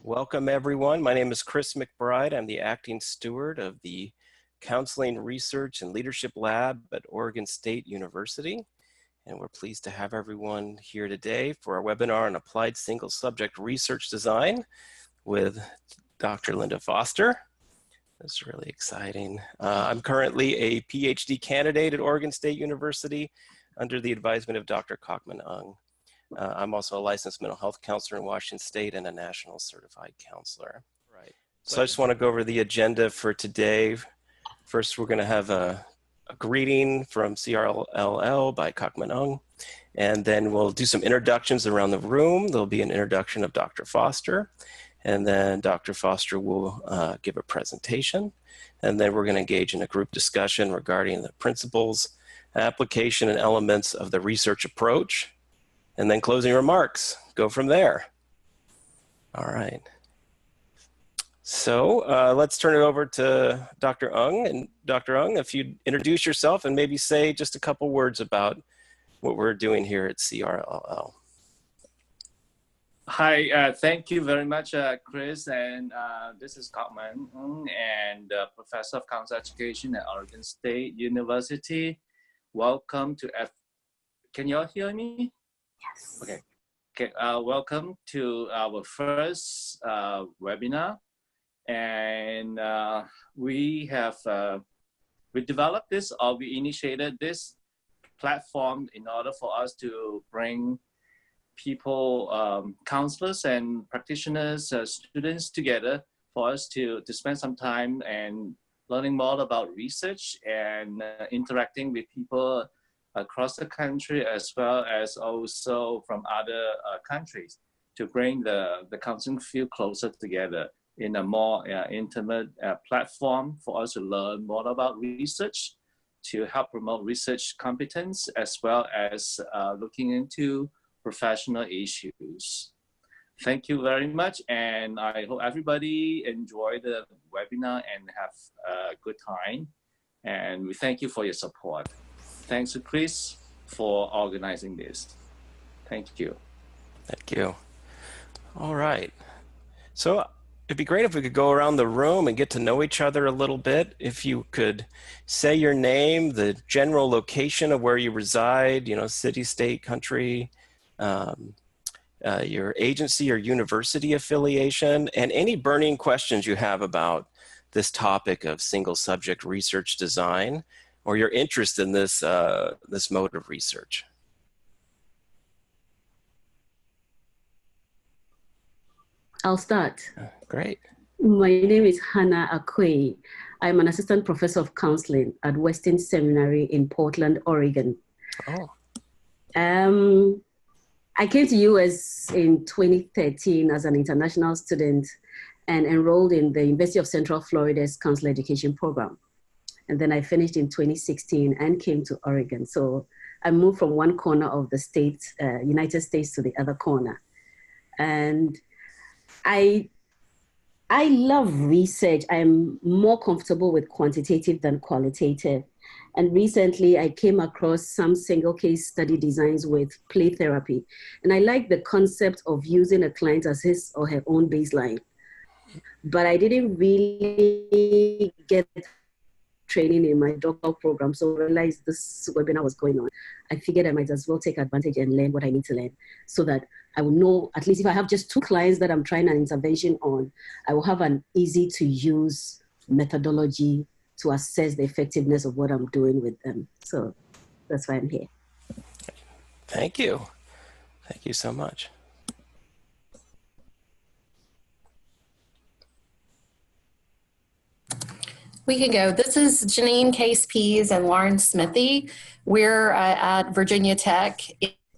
Welcome everyone. My name is Chris McBride. I'm the acting steward of the Counseling Research and Leadership Lab at Oregon State University. And we're pleased to have everyone here today for our webinar on applied single subject research design with Dr. Linda Foster. That's really exciting. I'm currently a PhD candidate at Oregon State University under the advisement of Dr. Kok-Mun. I'm also a licensed mental health counselor in Washington State and a national certified counselor. Right. So I just want to go over the agenda for today. First, we're going to have a greeting from CRLL by Kok-Mun, and then we'll do some introductions around the room. There'll be an introduction of Dr. Foster, and then Dr. Foster will give a presentation, and then we're going to engage in a group discussion regarding the principles, application, and elements of the research approach. And then closing remarks, go from there. All right. So let's turn it over to Dr. Ung. And Dr. Ung, if you'd introduce yourself and maybe say just a couple words about what we're doing here at CRLL. Hi, thank you very much, Chris. And this is Kok-Mun and Professor of Counselor Education at Oregon State University. Welcome to Can you all hear me? Yes. Okay. Welcome to our first webinar, and we developed this, or we initiated this platform in order for us to bring people, counselors and practitioners, students together for us to spend some time and learning more about research and interacting with people across the country, as well as also from other countries, to bring the counseling field closer together in a more intimate platform for us to learn more about research, to help promote research competence, as well as looking into professional issues. Thank you very much, and I hope everybody enjoy the webinar and have a good time, and we thank you for your support. Thanks to Chris for organizing this. Thank you. Thank you. All right. So it'd be great if we could go around the room and get to know each other a little bit. If you could say your name, the general location of where you reside, you know, city, state, country, your agency or university affiliation, and any burning questions you have about this topic of single subject research design, or your interest in this, this mode of research. I'll start. Great. My name is Hannah Akwe. I'm an assistant professor of counseling at Western Seminary in Portland, Oregon. Oh. I came to US in 2013 as an international student and enrolled in the University of Central Florida's counselor education program. And then I finished in 2016 and came to Oregon. So I moved from one corner of the state, United States, to the other corner. And I love research. I'm more comfortable with quantitative than qualitative. And recently I came across some single case study designs with play therapy. And I like the concept of using a client as his or her own baseline. But I didn't really get training in my doctoral program, so I realized this webinar was going on. I figured I might as well take advantage and learn what I need to learn, so that I will know, at least if I have just 2 clients that I'm trying an intervention on, I will have an easy to use methodology to assess the effectiveness of what I'm doing with them. So that's why I'm here. Thank you. Thank you so much. We could go. This is Janine Case-Pease and Lauren Smithy. We're at Virginia Tech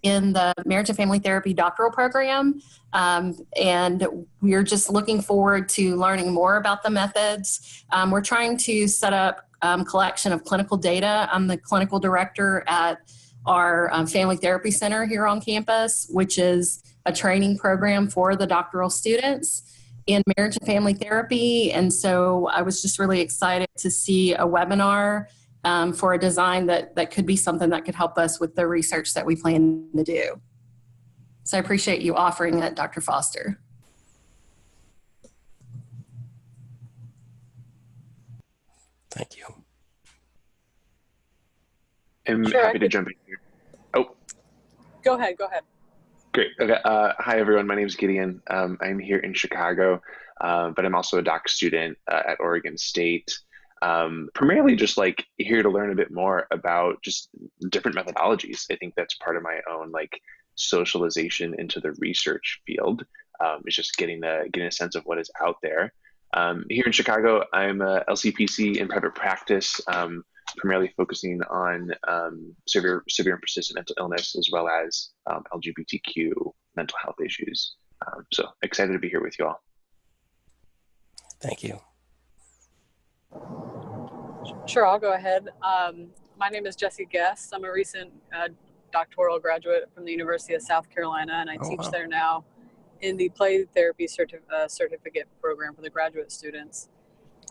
in the Marriage and Family Therapy doctoral program. And we're just looking forward to learning more about the methods. We're trying to set up collection of clinical data. I'm the clinical director at our Family Therapy Center here on campus, which is a training program for the doctoral students in marriage and family therapy. And so I was just really excited to see a webinar for a design that could be something that could help us with the research that we plan to do. So I appreciate you offering it, Dr. Foster. Thank you. I'm Sure, happy to jump in here. Oh, go ahead. great. Okay. Hi, everyone. My name is Gideon. I'm here in Chicago, but I'm also a doc student at Oregon State. Primarily just like here to learn a bit more about just different methodologies. I think that's part of my own like socialization into the research field. Is just getting a sense of what is out there. Here in Chicago, I'm a LCPC in private practice, primarily focusing on severe and persistent mental illness, as well as LGBTQ mental health issues. So excited to be here with you all. Thank you. Sure, I'll go ahead. My name is Jessie Guest. I'm a recent doctoral graduate from the University of South Carolina, and I teach there now in the play therapy certificate program for the graduate students.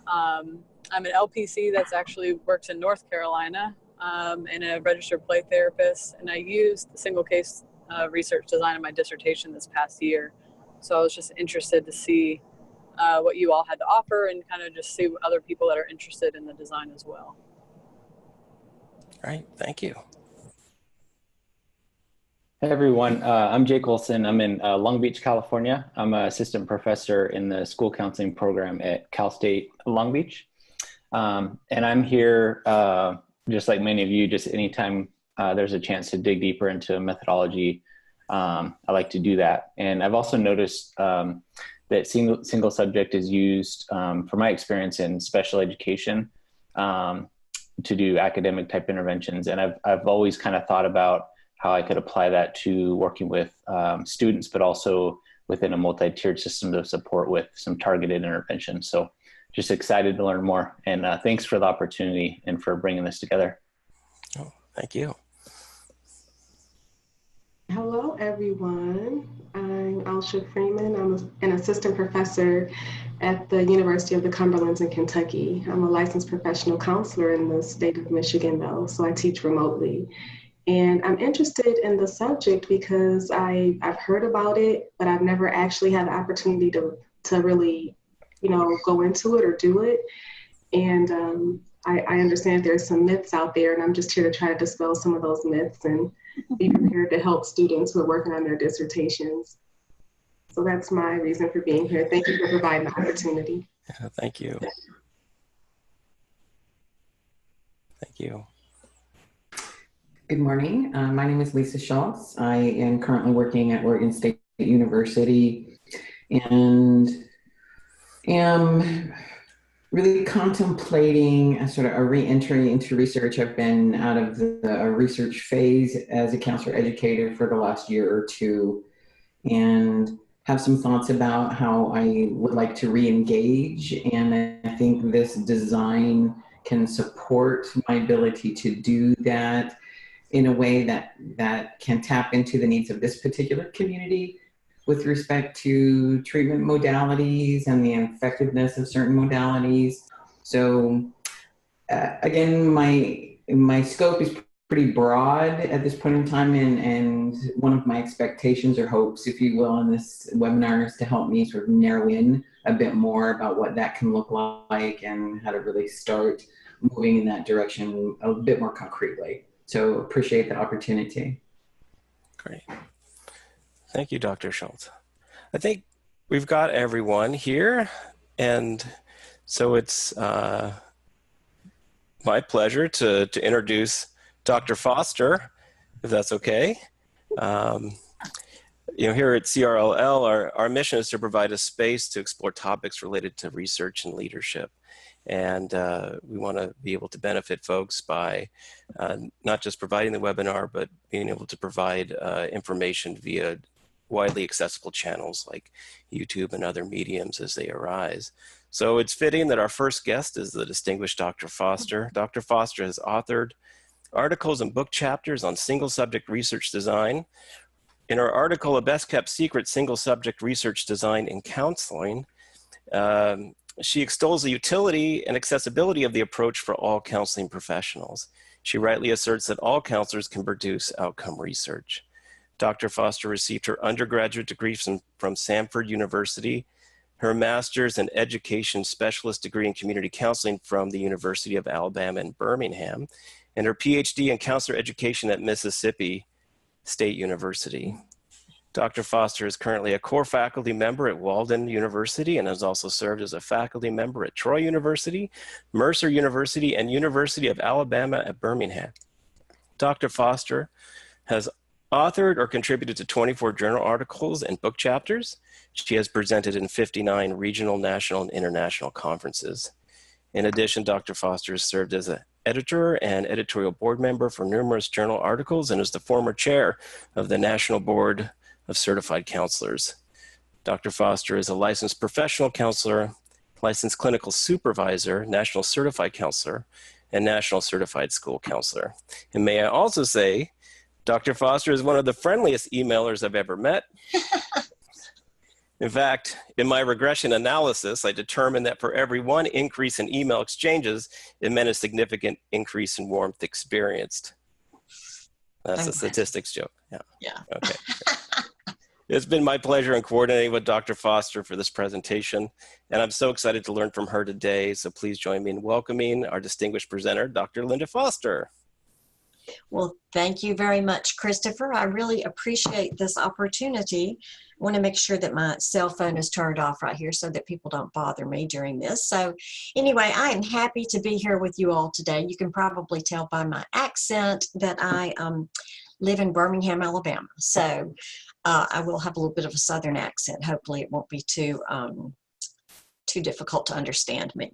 I'm an LPC that's actually works in North Carolina and a registered play therapist, and I used the single case research design in my dissertation this past year. So I was just interested to see what you all had to offer and kind of just see other people that are interested in the design as well. All right, thank you. Hey everyone, I'm Jake Olson. I'm in Long Beach, California. I'm an assistant professor in the school counseling program at Cal State Long Beach. And I'm here, just like many of you, just anytime there's a chance to dig deeper into methodology, I like to do that. And I've also noticed that single subject is used, from my experience in special education, to do academic type interventions. And I've always kind of thought about how I could apply that to working with students, but also within a multi-tiered system of support with some targeted intervention. So just excited to learn more. And thanks for the opportunity and for bringing this together. Oh, thank you. Hello, everyone. I'm Alsha Freeman. I'm an assistant professor at the University of the Cumberlands in Kentucky. I'm a licensed professional counselor in the state of Michigan, though, so I teach remotely. And I'm interested in the subject because I've heard about it, but I've never actually had the opportunity to really, go into it or do it. And I understand there's some myths out there, and I'm just here to try to dispel some of those myths and be prepared to help students who are working on their dissertations. So that's my reason for being here. Thank you for providing the opportunity. Yeah, thank you. Thank you. Good morning. My name is Lisa Schultz. I am currently working at Oregon State University and am really contemplating a sort of a re-entry into research. I've been out of the research phase as a counselor educator for the last year or two and have some thoughts about how I would like to re-engage. And I think this design can support my ability to do that in a way that can tap into the needs of this particular community with respect to treatment modalities and the effectiveness of certain modalities. So again, my scope is pretty broad at this point in time, and one of my expectations or hopes, if you will, in this webinar is to help me sort of narrow in a bit more about what that can look like and how to really start moving in that direction a bit more concretely. So appreciate the opportunity. Great. Thank you, Dr. Schultz. I think we've got everyone here, and so it's my pleasure to introduce Dr. Foster, if that's okay. Here at CRLL, our mission is to provide a space to explore topics related to research and leadership. And we want to be able to benefit folks by not just providing the webinar, but being able to provide information via widely accessible channels like YouTube and other mediums as they arise. So it's fitting that our first guest is the distinguished Dr. Foster. Dr. Foster has authored articles and book chapters on single subject research design. In her article, A Best Kept Secret, Single Subject Research Design in Counseling, she extols the utility and accessibility of the approach for all counseling professionals. She rightly asserts that all counselors can produce outcome research. Dr. Foster received her undergraduate degree from Samford University, her master's in education specialist degree in community counseling from the University of Alabama in Birmingham, and her PhD in counselor education at Mississippi State University. Dr. Foster is currently a core faculty member at Walden University and has also served as a faculty member at Troy University, Mercer University, and University of Alabama at Birmingham. Dr. Foster has authored or contributed to 24 journal articles and book chapters. She has presented in 59 regional, national, and international conferences. In addition, Dr. Foster has served as an editor and editorial board member for numerous journal articles and is the former chair of the National Board of Certified Counselors. Dr. Foster is a licensed professional counselor, licensed clinical supervisor, national certified counselor, and national certified school counselor. And may I also say, Dr. Foster is one of the friendliest emailers I've ever met. In fact, in my regression analysis, I determined that for every one increase in email exchanges, it meant a significant increase in warmth experienced. That's a statistics joke. Yeah. Okay. It's been my pleasure in coordinating with Dr. Foster for this presentation, and I'm so excited to learn from her today. So please join me in welcoming our distinguished presenter, Dr. Linda Foster. Well, thank you very much, Christopher. I really appreciate this opportunity. I want to make sure that my cell phone is turned off right here so that people don't bother me during this. So anyway, I am happy to be here with you all today. You can probably tell by my accent that I live in Birmingham, Alabama. So I will have a little bit of a Southern accent. Hopefully it won't be too difficult to understand me.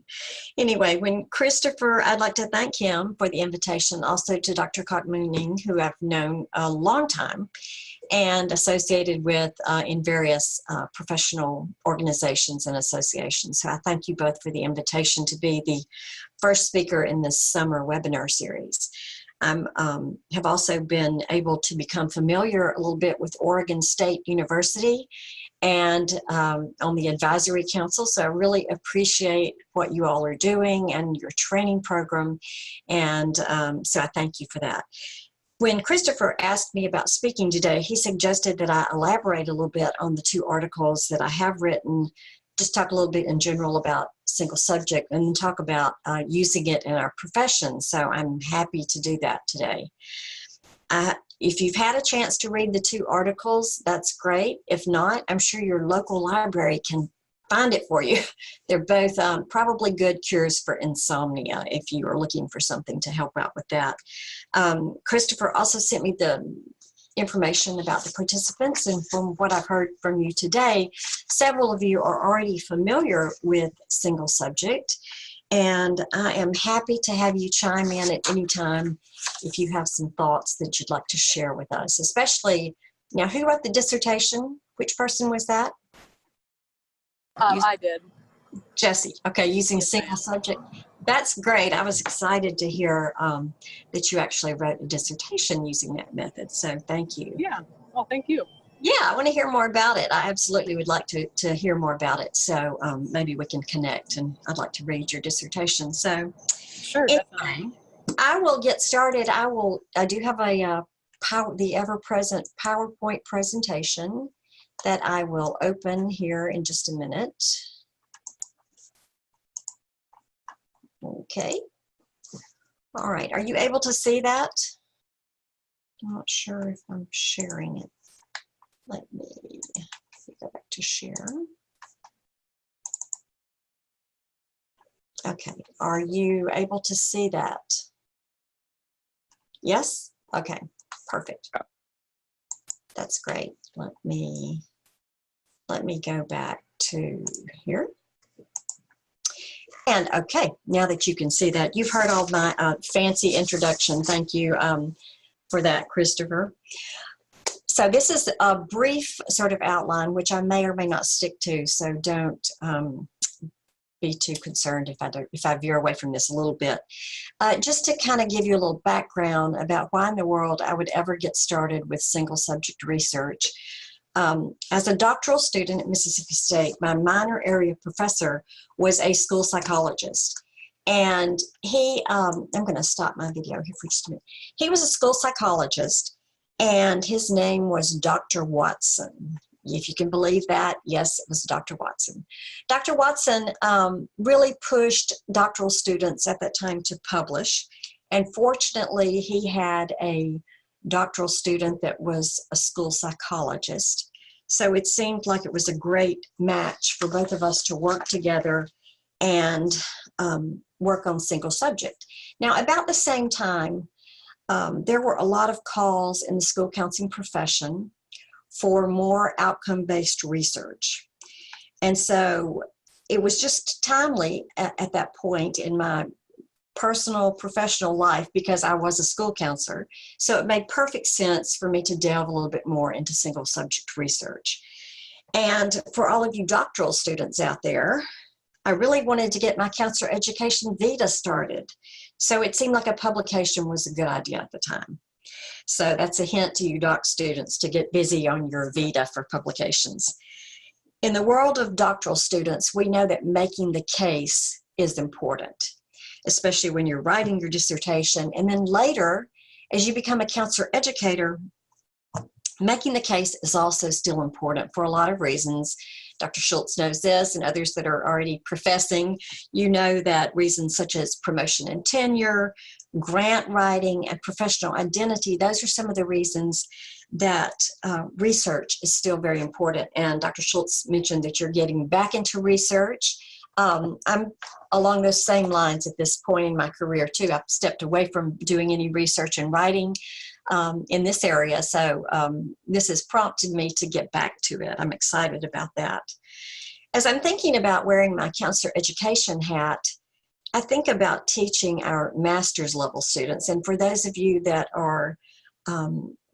Anyway, when Christopher, I'd like to thank him for the invitation, also to Dr. Kok-Mun, who I've known a long time and associated with in various professional organizations and associations. So I thank you both for the invitation to be the first speaker in this summer webinar series. I have also been able to become familiar a little bit with Oregon State University and on the advisory council. So I really appreciate what you all are doing and your training program. And so I thank you for that. When Christopher asked me about speaking today, he suggested that I elaborate a little bit on the two articles that I have written, just talk a little bit in general about single subject and then talk about using it in our profession. So I'm happy to do that today. If you've had a chance to read the two articles, that's great. If not, I'm sure your local library can find it for you. They're both probably good cures for insomnia if you are looking for something to help out with that. Christopher also sent me the information about the participants, and from what I've heard from you today, several of you are already familiar with single subject, and I am happy to have you chime in at any time if you have some thoughts that you'd like to share with us, especially, now who wrote the dissertation? Which person was that? I did. Jesse, okay, using single subject. That's great. I was excited to hear that you actually wrote a dissertation using that method. So thank you. Yeah. Well, thank you. Yeah, I want to hear more about it. I absolutely would like to hear more about it. So maybe we can connect, and I'd like to read your dissertation. So sure. Anyway, I will get started. I do have the ever-present PowerPoint presentation that I will open here in just a minute. Okay. All right. Are you able to see that? I'm not sure if I'm sharing it. Let me go back to share. Okay. Are you able to see that? Yes? Okay. Perfect. That's great. Let me go back to here. And okay, now that you can see that, you've heard all my fancy introduction. Thank you for that, Christopher. So this is a brief sort of outline, which I may or may not stick to, so don't be too concerned if I veer away from this a little bit. Just to kind of give you a little background about why in the world I would ever get started with single subject research. As a doctoral student at Mississippi State, my minor area professor was a school psychologist. And he, I'm going to stop my video here for just a minute. He was a school psychologist, and his name was Dr. Watson. if you can believe that, yes, it was Dr. Watson. Dr. Watson really pushed doctoral students at that time to publish. And fortunately, he had a doctoral student that was a school psychologist. So it seemed like it was a great match for both of us to work together and work on single subject. Now, about the same time, there were a lot of calls in the school counseling profession for more outcome-based research. And so it was just timely at that point in my personal professional life, because I was a school counselor. So it made perfect sense for me to delve a little bit more into single subject research. And for all of you doctoral students out there, I really wanted to get my counselor education vita started. So it seemed like a publication was a good idea at the time. So that's a hint to you doc students to get busy on your vita for publications. In the world of doctoral students, we know that making the case is important, especially when you're writing your dissertation. And then later, as you become a counselor educator, making the case is also still important for a lot of reasons. Dr. Schultz knows this, and others that are already professing. You know that reasons such as promotion and tenure, grant writing, and professional identity, those are some of the reasons that research is still very important. And Dr. Schultz mentioned that you're getting back into research. I'm along those same lines at this point in my career too. I've stepped away from doing any research and writing in this area. So this has prompted me to get back to it. I'm excited about that. As I'm thinking about wearing my counselor education hat, I think about teaching our master's level students. And for those of you that are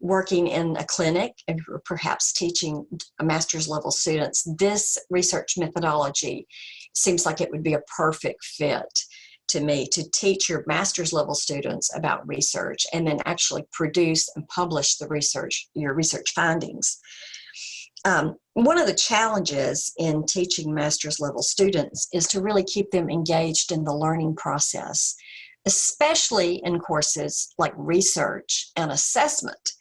working in a clinic and perhaps teaching master's level students, this research methodology seems like it would be a perfect fit to me to teach your master's level students about research and then actually produce and publish the research, your research findings. One of the challenges in teaching master's level students is to really keep them engaged in the learning process, especially in courses like research and assessment.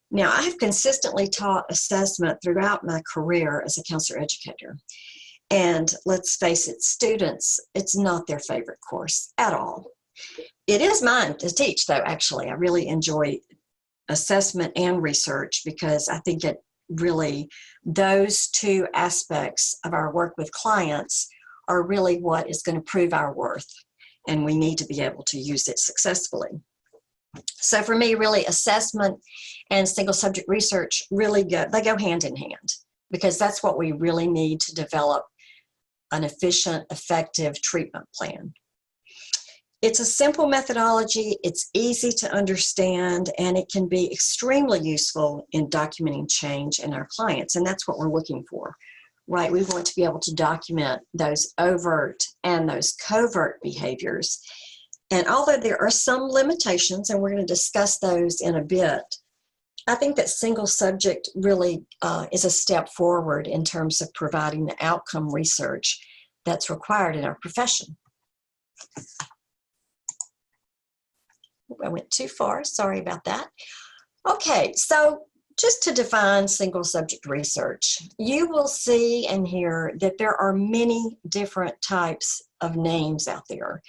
Now, I have consistently taught assessment throughout my career as a counselor educator. And let's face it, students, it's not their favorite course at all. It is mine to teach, though, actually. I really enjoy assessment and research because I think it really, those two aspects of our work with clients are really what is going to prove our worth. And we need to be able to use it successfully. So for me, really, assessment and single subject research really go hand in hand, because that's what we really need to develop an efficient, effective treatment plan. It's a simple methodology, it's easy to understand, and it can be extremely useful in documenting change in our clients, and that's what we're looking for, right? We want to be able to document those overt and those covert behaviors. And although there are some limitations, and we're going to discuss those in a bit, I think that single subject really is a step forward in terms of providing the outcome research that's required in our profession. I went too far, sorry about that. Okay, so just to define single subject research, you will see and hear that there are many different types of names out there.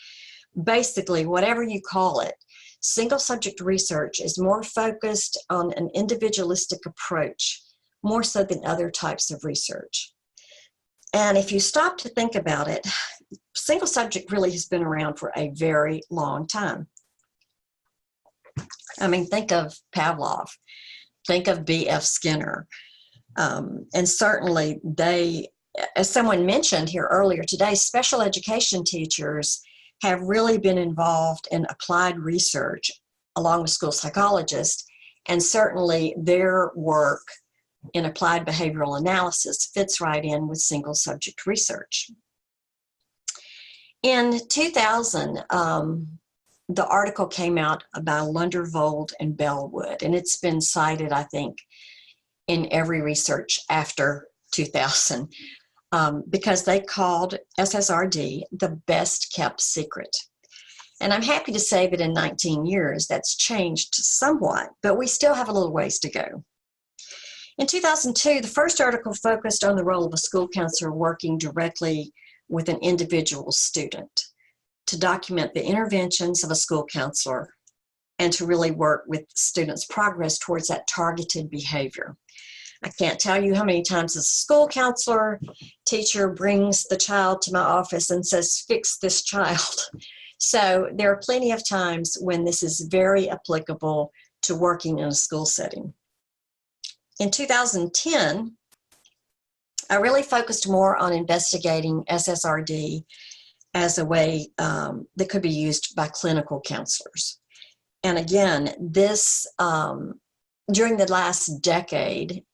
Basically, whatever you call it, single subject research is more focused on an individualistic approach, more so than other types of research. And if you stop to think about it, single subject really has been around for a very long time. I mean, think of Pavlov, think of B.F. Skinner, and certainly they, as someone mentioned here earlier today, special education teachers have really been involved in applied research along with school psychologists, and certainly their work in applied behavioral analysis fits right in with single subject research. In 2000, the article came out about Lundervold and Bellwood, and it's been cited, I think, in every research after 2000. Because they called SSRD the best kept secret. And I'm happy to say that in 19 years, that's changed somewhat, but we still have a little ways to go. In 2002, the first article focused on the role of a school counselor working directly with an individual student to document the interventions of a school counselor and to really work with students' progress towards that targeted behavior. I can't tell you how many times as a school counselor, teacher brings the child to my office and says, fix this child. So there are plenty of times when this is very applicable to working in a school setting. In 2010, I really focused more on investigating SSRD as a way that could be used by clinical counselors. And again, this, during the last decade,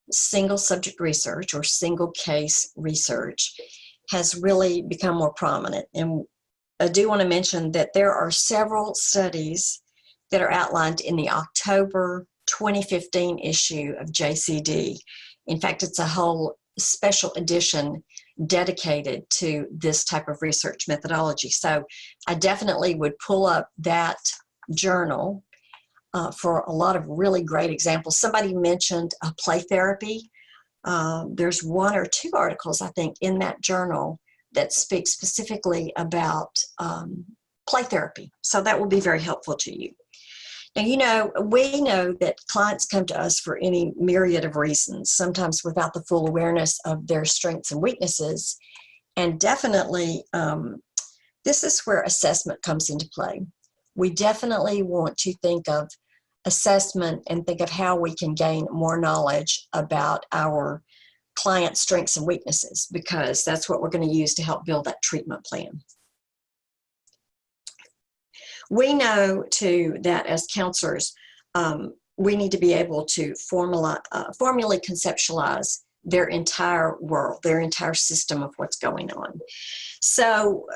single subject research or single case research has really become more prominent. And I do want to mention that there are several studies that are outlined in the October 2015 issue of JCD. In fact, it's a whole special edition dedicated to this type of research methodology. So I definitely would pull up that journal for a lot of really great examples. Somebody mentioned play therapy. There's one or two articles, I think, in that journal that speak specifically about play therapy. So that will be very helpful to you. Now, we know that clients come to us for any myriad of reasons, sometimes without the full awareness of their strengths and weaknesses. And definitely, this is where assessment comes into play. We definitely want to think of assessment and think of how we can gain more knowledge about our client's strengths and weaknesses, because that's what we're going to use to help build that treatment plan. We know, too, that as counselors, we need to be able to formally conceptualize their entire world, their entire system of what's going on. So,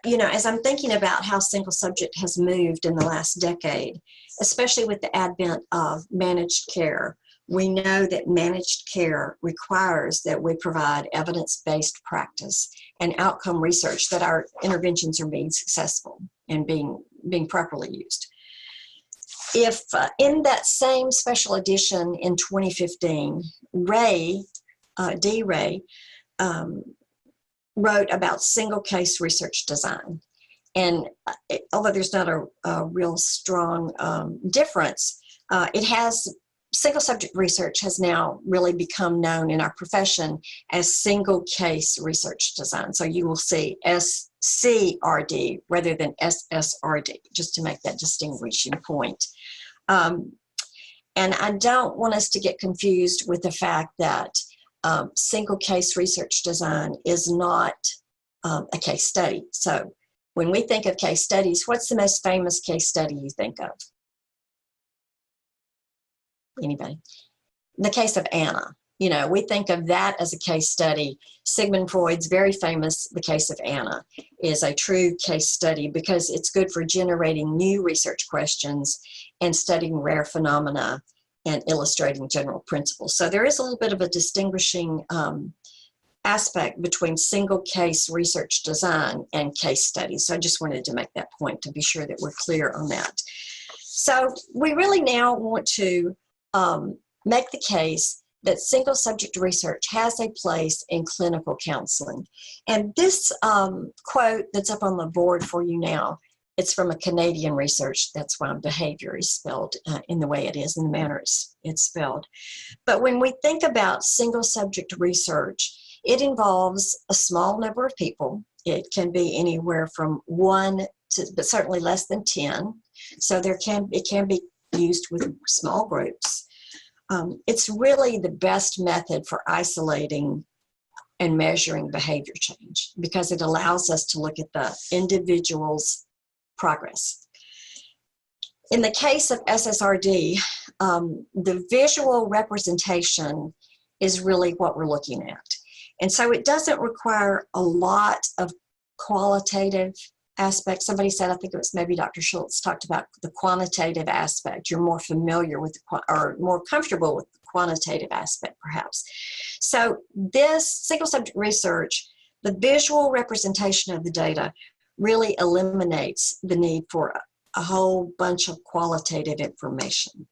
as I'm thinking about how single subject has moved in the last decade, especially with the advent of managed care, we know that managed care requires that we provide evidence-based practice and outcome research that our interventions are being successful and being properly used. If in that same special edition in 2015, Ray wrote about single case research design. And although there's not a real strong difference, single subject research has now really become known in our profession as single case research design. So you will see SCRD rather than SSRD, just to make that distinguishing point. And I don't want us to get confused with the fact that single case research design is not a case study. So when we think of case studies, what's the most famous case study you think of? Anybody? The case of Anna. We think of that as a case study. Sigmund Freud's very famous The Case of Anna is a true case study because it's good for generating new research questions and studying rare phenomena and illustrating general principles. So there is a little bit of a distinguishing aspect between single case research design and case studies. So I just wanted to make that point to be sure that we're clear on that. So we really now want to make the case that single subject research has a place in clinical counseling. And this quote that's up on the board for you now, it's from a Canadian research. That's why behavior is spelled in the way it is, in the manner it's spelled. But when we think about single subject research, it involves a small number of people. It can be anywhere from 1 to, but certainly less than 10. So it can be used with small groups. It's really the best method for isolating and measuring behavior change because it allows us to look at the individual's progress. In the case of SSRD, the visual representation is really what we're looking at. And so it doesn't require a lot of qualitative aspects. Somebody said, I think it was maybe Dr. Schultz, talked about the quantitative aspect. You're more familiar with or more comfortable with the quantitative aspect, perhaps. So this single subject research, the visual representation of the data really eliminates the need for a whole bunch of qualitative information.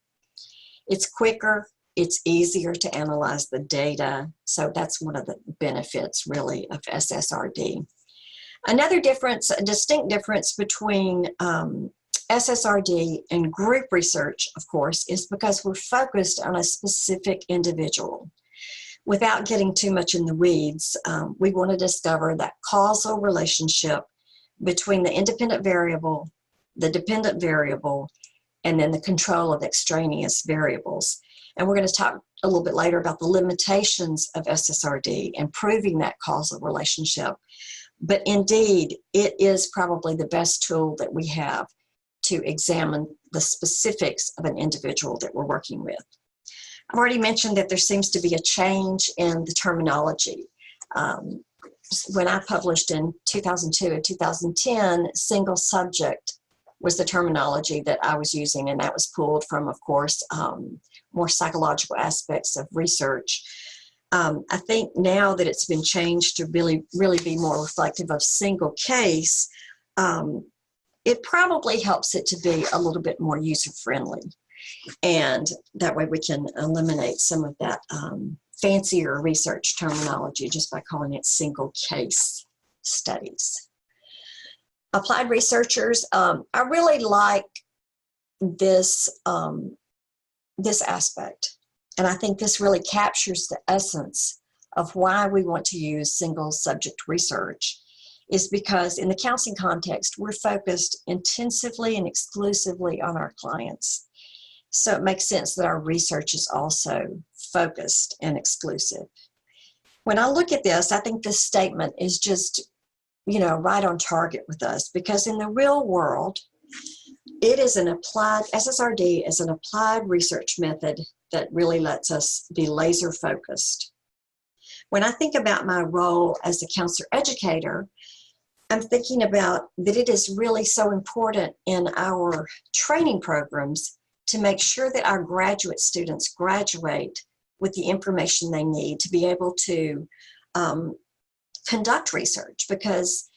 It's quicker, It's easier to analyze the data. So that's one of the benefits really of SSRD. Another difference, a distinct difference between SSRD and group research, of course, is because we're focused on a specific individual. Without getting too much in the weeds, we want to discover that causal relationship between the independent variable, the dependent variable, and then the control of extraneous variables. And we're going to talk a little bit later about the limitations of SSRD and proving that causal relationship. But indeed, it is probably the best tool that we have to examine the specifics of an individual that we're working with. I've already mentioned that there seems to be a change in the terminology. When I published in 2002 and 2010, single subject was the terminology that I was using, and that was pulled from, of course, more psychological aspects of research. I think now that it's been changed to really be more reflective of single case, it probably helps it to be a little bit more user-friendly. And that way we can eliminate some of that fancier research terminology just by calling it single case studies. Applied researchers, I really like this, this aspect. And I think this really captures the essence of why we want to use single subject research, is because in the counseling context, we're focused intensively and exclusively on our clients. So it makes sense that our research is also focused and exclusive. When I look at this, I think this statement is just, you know, right on target with us, because in the real world, it is an applied, SSRD is an applied research method that really lets us be laser focused. When I think about my role as a counselor educator, I'm thinking about that it is really so important in our training programs to make sure that our graduate students graduate with the information they need to be able to conduct research, because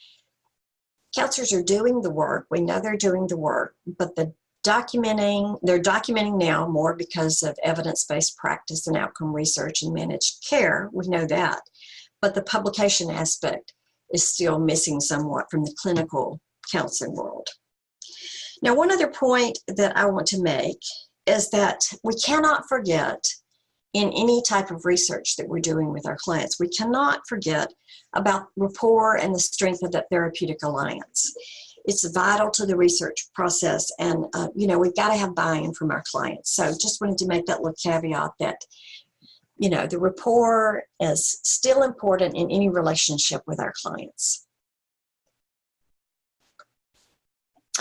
counselors are doing the work. We know they're doing the work, but they're documenting now more because of evidence-based practice and outcome research and managed care. We know that, but the publication aspect is still missing somewhat from the clinical counseling world. Now, one other point that I want to make is that we cannot forget, in any type of research that we're doing with our clients, we cannot forget about rapport and the strength of that therapeutic alliance. It's vital to the research process, and you know, we've got to have buy-in from our clients. So just wanted to make that little caveat that, you know, the rapport is still important in any relationship with our clients.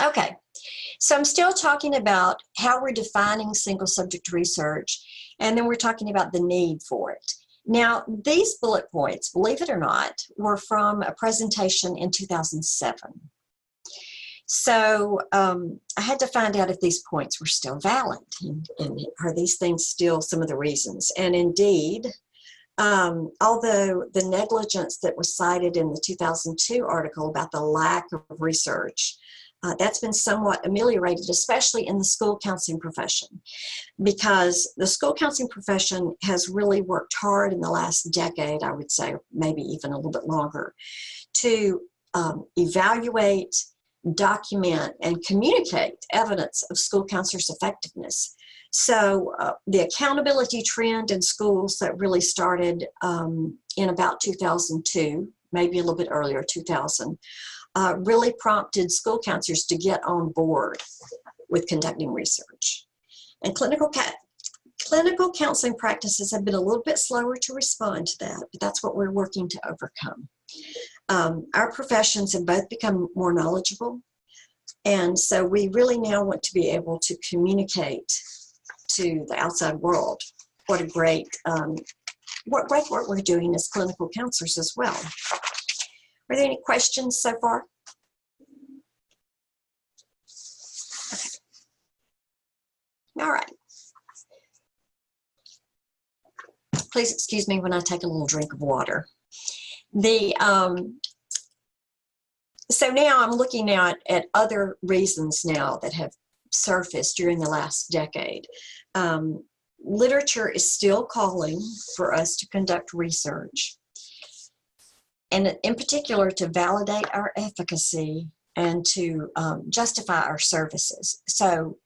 Okay, so I'm still talking about how we're defining single subject research, and then we're talking about the need for it. Now, these bullet points, believe it or not, were from a presentation in 2007. So I had to find out if these points were still valid, and are these things still some of the reasons? And indeed, although the negligence that was cited in the 2002 article about the lack of research, that's been somewhat ameliorated, especially in the school counseling profession, because the school counseling profession has really worked hard in the last decade, I would say, maybe even a little bit longer, to evaluate, document, and communicate evidence of school counselors' effectiveness. So the accountability trend in schools that really started in about 2002, maybe a little bit earlier, 2000, really prompted school counselors to get on board with conducting research. And clinical counseling practices have been a little bit slower to respond to that, but that's what we're working to overcome. Our professions have both become more knowledgeable, and so we really now want to be able to communicate to the outside world what a great work we're doing as clinical counselors as well. Are there any questions so far? Okay. All right. Please excuse me when I take a little drink of water. So now I'm looking now at other reasons now that have surfaced during the last decade. literature is still calling for us to conduct research, and in particular to validate our efficacy and to justify our services. So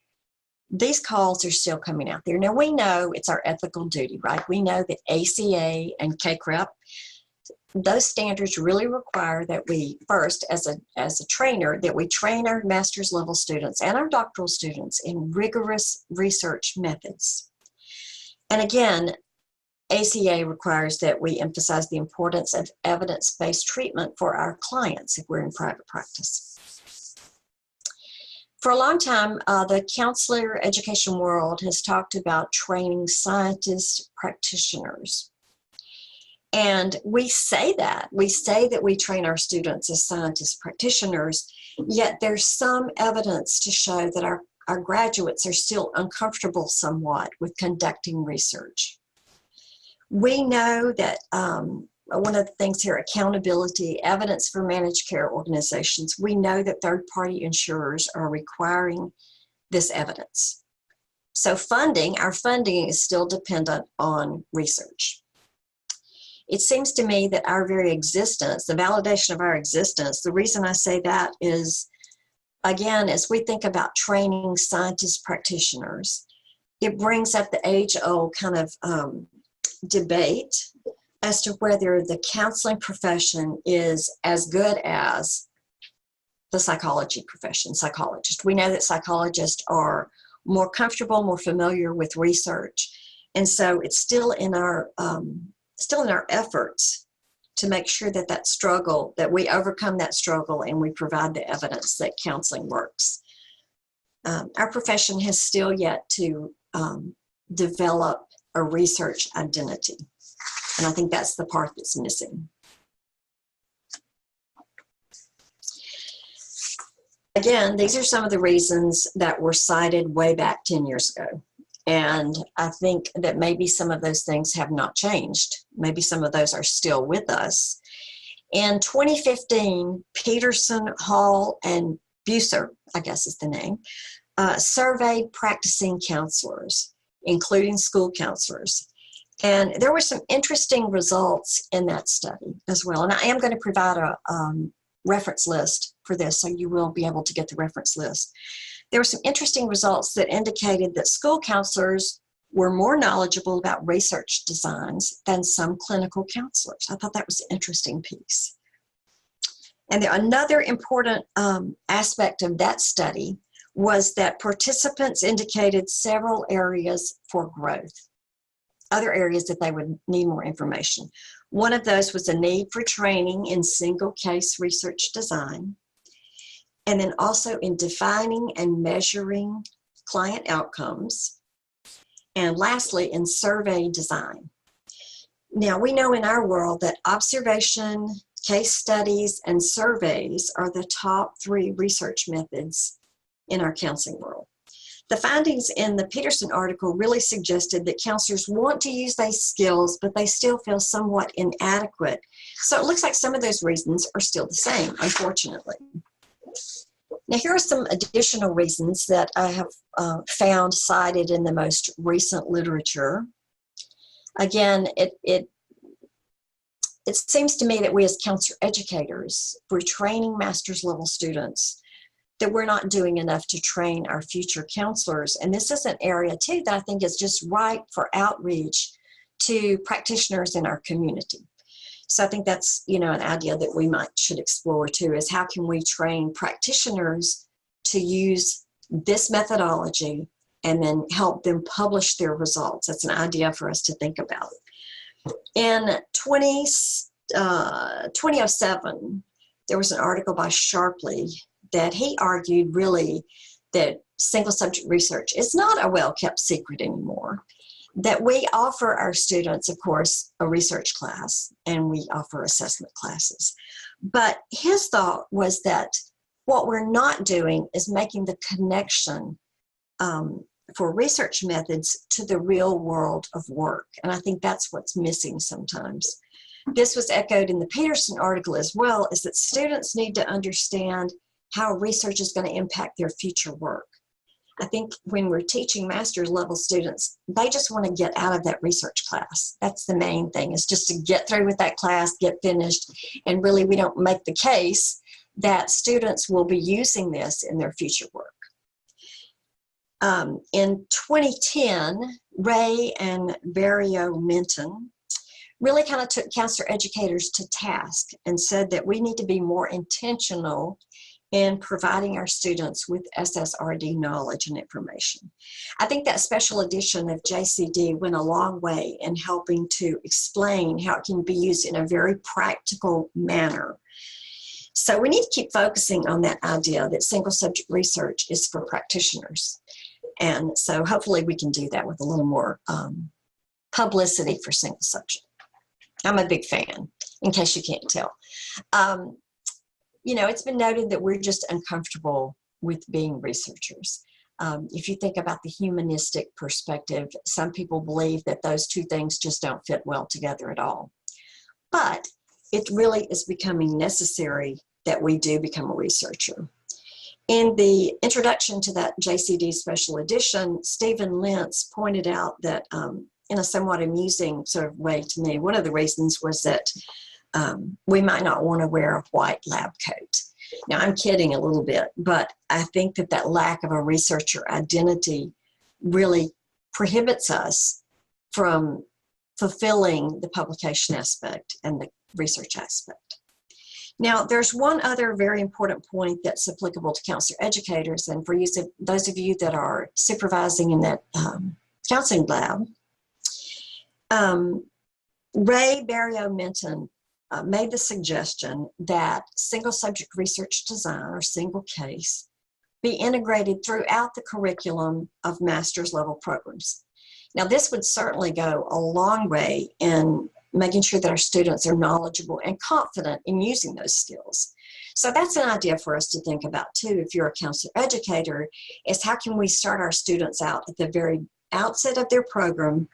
these calls are still coming out there. Now, we know it's our ethical duty, right? We know that ACA and CRLL, those standards really require that we first, as a trainer, that we train our master's level students and our doctoral students in rigorous research methods. And again, ACA requires that we emphasize the importance of evidence-based treatment for our clients if we're in private practice. For a long time, the counselor education world has talked about training scientist practitioners. And we say that we train our students as scientist practitioners, yet there's some evidence to show that our graduates are still uncomfortable somewhat with conducting research. We know that one of the things here, accountability, evidence for managed care organizations, we know that third-party insurers are requiring this evidence. So our funding is still dependent on research. It seems to me that our very existence, the validation of our existence, the reason I say that is, again, as we think about training scientist practitioners, it brings up the age-old kind of debate as to whether the counseling profession is as good as the psychology profession, psychologists. We know that psychologists are more comfortable, more familiar with research. And so it's still in our efforts to make sure that we overcome that struggle and we provide the evidence that counseling works. Our profession has still yet to develop a research identity. And I think that's the part that's missing. Again, these are some of the reasons that were cited way back 10 years ago. And I think that maybe some of those things have not changed. Maybe some of those are still with us. In 2015, Peterson, Hall, and Buser, I guess is the name, surveyed practicing counselors, including school counselors. And there were some interesting results in that study as well. And I am going to provide a reference list for this, so you will be able to get the reference list. There were some interesting results that indicated that school counselors were more knowledgeable about research designs than some clinical counselors. I thought that was an interesting piece. And another important aspect of that study was that participants indicated several areas for growth, other areas that they would need more information. One of those was a need for training in single case research design, and then also in defining and measuring client outcomes, and lastly, in survey design. Now, we know in our world that observation, case studies, and surveys are the top 3 research methods in our counseling world. The findings in the Peterson article really suggested that counselors want to use these skills, but they still feel somewhat inadequate. So it looks like some of those reasons are still the same, unfortunately. Now, here are some additional reasons that I have found cited in the most recent literature. Again, it seems to me that we as counselor educators, we're training master's level students, that we're not doing enough to train our future counselors. And this is an area too that I think is just ripe for outreach to practitioners in our community. So I think that's, an idea that we should explore too, is how can we train practitioners to use this methodology and then help them publish their results. That's an idea for us to think about. In 2007, there was an article by Sharpley that he argued really that single subject research is not a well-kept secret anymore, that we offer our students, of course, a research class, and we offer assessment classes. But his thought was that what we're not doing is making the connection for research methods to the real world of work. And I think that's what's missing sometimes. This was echoed in the Peterson article as well, is that students need to understand how research is going to impact their future work. I think when we're teaching master's level students, they just want to get out of that research class. That's the main thing, is just to get through with that class, get finished, and really we don't make the case that students will be using this in their future work. In 2010, Ray and Barrio Minton really kind of took counselor educators to task and said that we need to be more intentional in providing our students with SSRD knowledge and information. I think that special edition of JCD went a long way in helping to explain how it can be used in a very practical manner. So we need to keep focusing on that idea that single subject research is for practitioners. And so hopefully we can do that with a little more publicity for single subject. I'm a big fan, in case you can't tell. You know, it's been noted that we're just uncomfortable with being researchers. If you think about the humanistic perspective, some people believe that those two things just don't fit well together at all. But it really is becoming necessary that we do become a researcher. In the introduction to that JCD special edition, Stephen Lentz pointed out that in a somewhat amusing sort of way to me, one of the reasons was that we might not want to wear a white lab coat. Now, I'm kidding a little bit, but I think that that lack of a researcher identity really prohibits us from fulfilling the publication aspect and the research aspect. Now, there's one other very important point that's applicable to counselor educators, and for you, those of you that are supervising in that counseling lab, Ray Barrio Minton made the suggestion that single subject research design, or single case, be integrated throughout the curriculum of master's level programs. Now, this would certainly go a long way in making sure that our students are knowledgeable and confident in using those skills. So that's an idea for us to think about too, if you're a counselor educator, is how can we start our students out at the very outset of their program,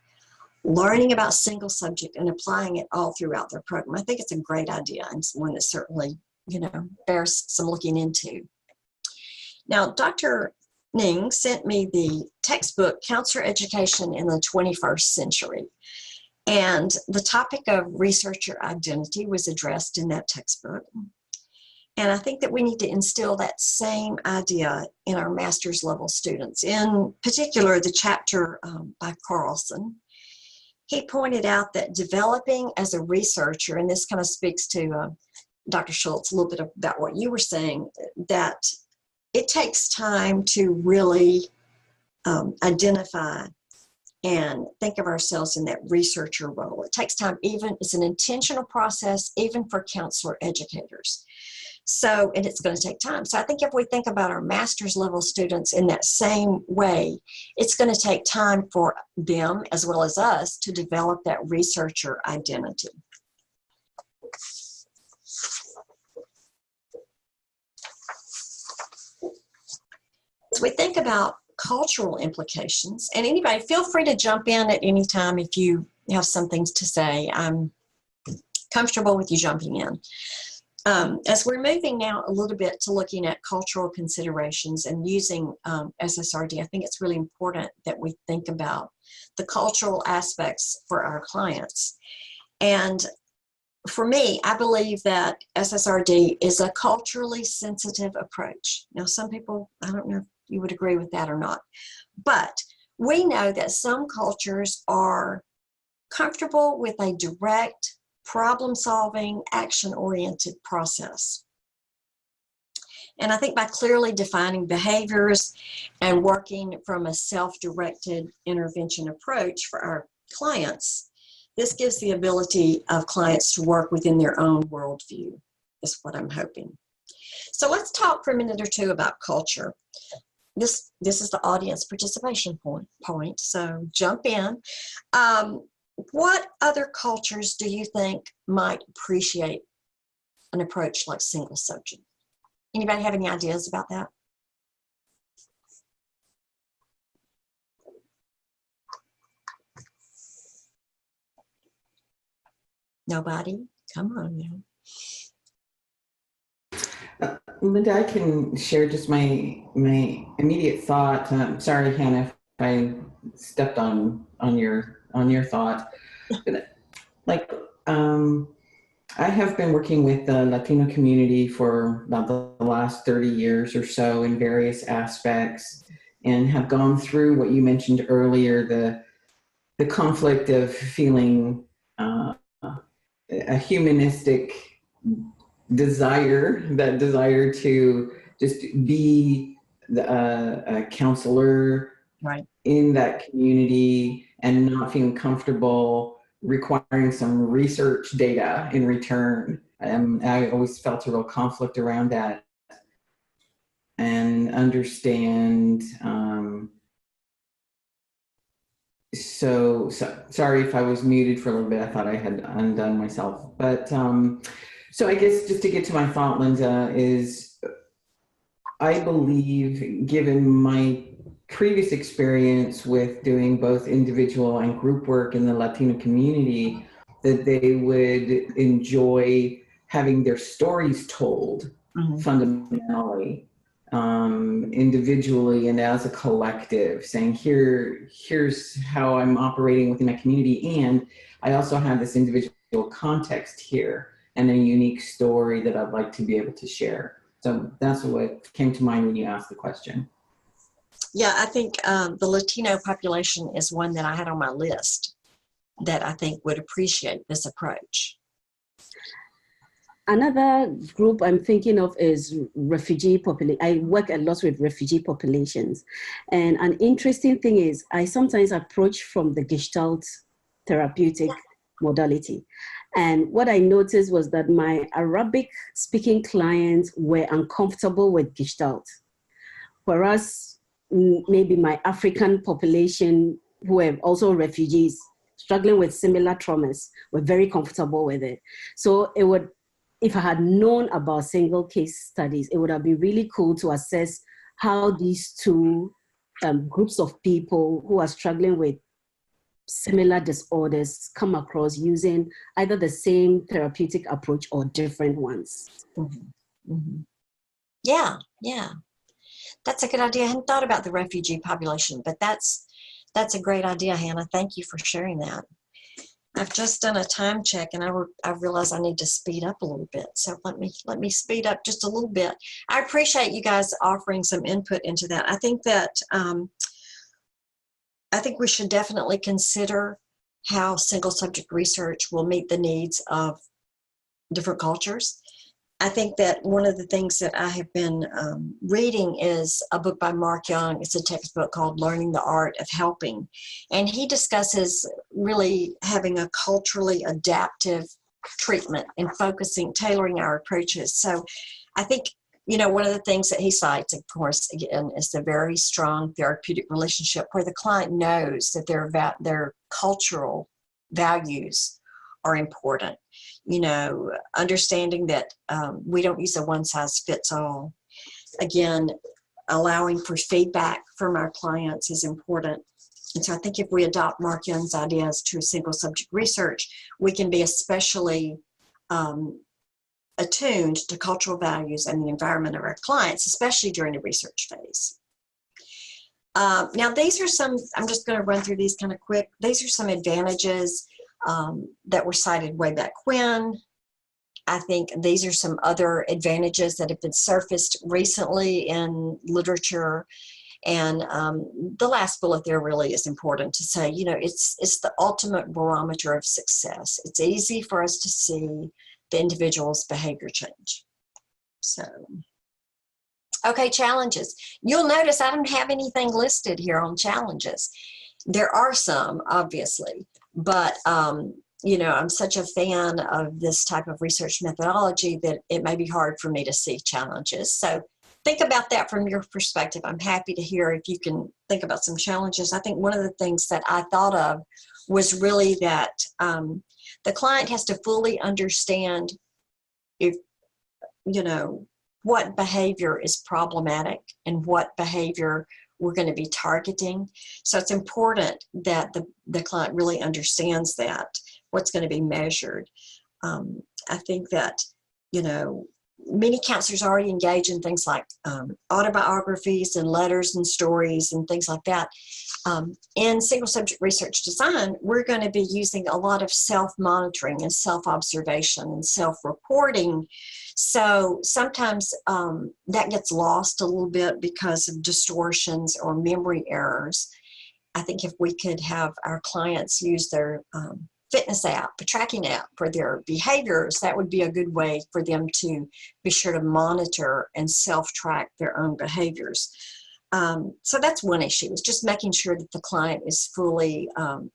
learning about single subject and applying it all throughout their program. I think it's a great idea, and it's one that certainly, you know, bears some looking into. Now, Dr. Ning sent me the textbook, Counselor Education in the 21st Century. And the topic of researcher identity was addressed in that textbook. And I think that we need to instill that same idea in our master's level students. In particular, the chapter by Carlson, he pointed out that developing as a researcher, and this kind of speaks to Dr. Schultz a little bit about what you were saying, that it takes time to really identify and think of ourselves in that researcher role. It takes time, it's an intentional process, even for counselor educators. So, and it's going to take time. So I think if we think about our master's level students in that same way, it's going to take time for them, as well as us, to develop that researcher identity. So we think about cultural implications, and anybody feel free to jump in at any time if you have some things to say. I'm comfortable with you jumping in. As we're moving now a little bit to looking at cultural considerations and using SSRD, I think it's really important that we think about the cultural aspects for our clients. And for me, I believe that SSRD is a culturally sensitive approach. Now, some people, I don't know if you would agree with that or not, but we know that some cultures are comfortable with a direct, problem-solving, action-oriented process. And I think by clearly defining behaviors and working from a self-directed intervention approach for our clients, this gives the ability of clients to work within their own worldview, is what I'm hoping. So let's talk for a minute or two about culture. This is the audience participation point, so jump in. What other cultures do you think might appreciate an approach like single subject? Anybody have any ideas about that? Nobody? Come on now. Linda, I can share just my immediate thought. Sorry, Hannah, if I stepped on your thought. But, like, I have been working with the Latino community for about the last 30 years or so in various aspects, and have gone through what you mentioned earlier, the conflict of feeling a humanistic desire to just be a counselor Right. in that community and not feeling comfortable requiring some research data in return. I always felt a real conflict around that, and understand. So sorry if I was muted for a little bit. I thought I had undone myself. But so I guess just to get to my thought, Linda, is I believe, given my previous experience with doing both individual and group work in the Latino community, that they would enjoy having their stories told fundamentally, individually and as a collective, saying here's how I'm operating within my community, and I also have this individual context here and a unique story that I'd like to be able to share. So that's what came to mind when you asked the question. Yeah, I think the Latino population is one that I had on my list that I think would appreciate this approach. Another group I'm thinking of is refugee population. I work a lot with refugee populations. And an interesting thing is I sometimes approach from the Gestalt therapeutic modality. And what I noticed was that my Arabic speaking clients were uncomfortable with Gestalt. Whereas maybe my African population, who are also refugees, struggling with similar traumas, were very comfortable with it. So it would, if I had known about single case studies, it would have been really cool to assess how these two groups of people who are struggling with similar disorders come across using either the same therapeutic approach or different ones. Mm-hmm. Mm-hmm. Yeah. That's a good idea. I hadn't thought about the refugee population, but that's a great idea, Hannah. Thank you for sharing that. I've just done a time check, and I realize I need to speed up a little bit. So let me speed up just a little bit. I appreciate you guys offering some input into that. I think that I think we should definitely consider how single subject research will meet the needs of different cultures. I think that one of the things that I have been reading is a book by Mark Young. It's a textbook called Learning the Art of Helping. And he discusses really having a culturally adaptive treatment and tailoring our approaches. So I think, one of the things that he cites, of course, again, is the very strong therapeutic relationship where the client knows that their cultural values are important. Understanding that we don't use a one-size-fits-all. Again, allowing for feedback from our clients is important. And so I think if we adopt Mark Young's ideas to single subject research, we can be especially attuned to cultural values and the environment of our clients, especially during the research phase. Now, these are some, I'm just going to run through these kind of quick. These are some advantages that were cited way back when. I think these are some other advantages that have been surfaced recently in literature. And the last bullet there really is important to say, it's the ultimate barometer of success. It's easy for us to see the individual's behavior change. So, okay, challenges. You'll notice I don't have anything listed here on challenges. There are some, obviously, but I'm such a fan of this type of research methodology that it may be hard for me to see challenges. So think about that from your perspective. I'm happy to hear if you can think about some challenges. I think one of the things that I thought of was really that the client has to fully understand what behavior is problematic and what behavior we're going to be targeting. So it's important that the client really understands that, what's going to be measured. I think that, many counselors already engage in things like autobiographies and letters and stories and things like that. In single subject research design, we're going to be using a lot of self-monitoring and self-observation and self-reporting. So sometimes that gets lost a little bit because of distortions or memory errors. I think if we could have our clients use their fitness app, a tracking app for their behaviors, that would be a good way for them to be sure to monitor and self-track their own behaviors. So that's one issue, is just making sure that the client is fully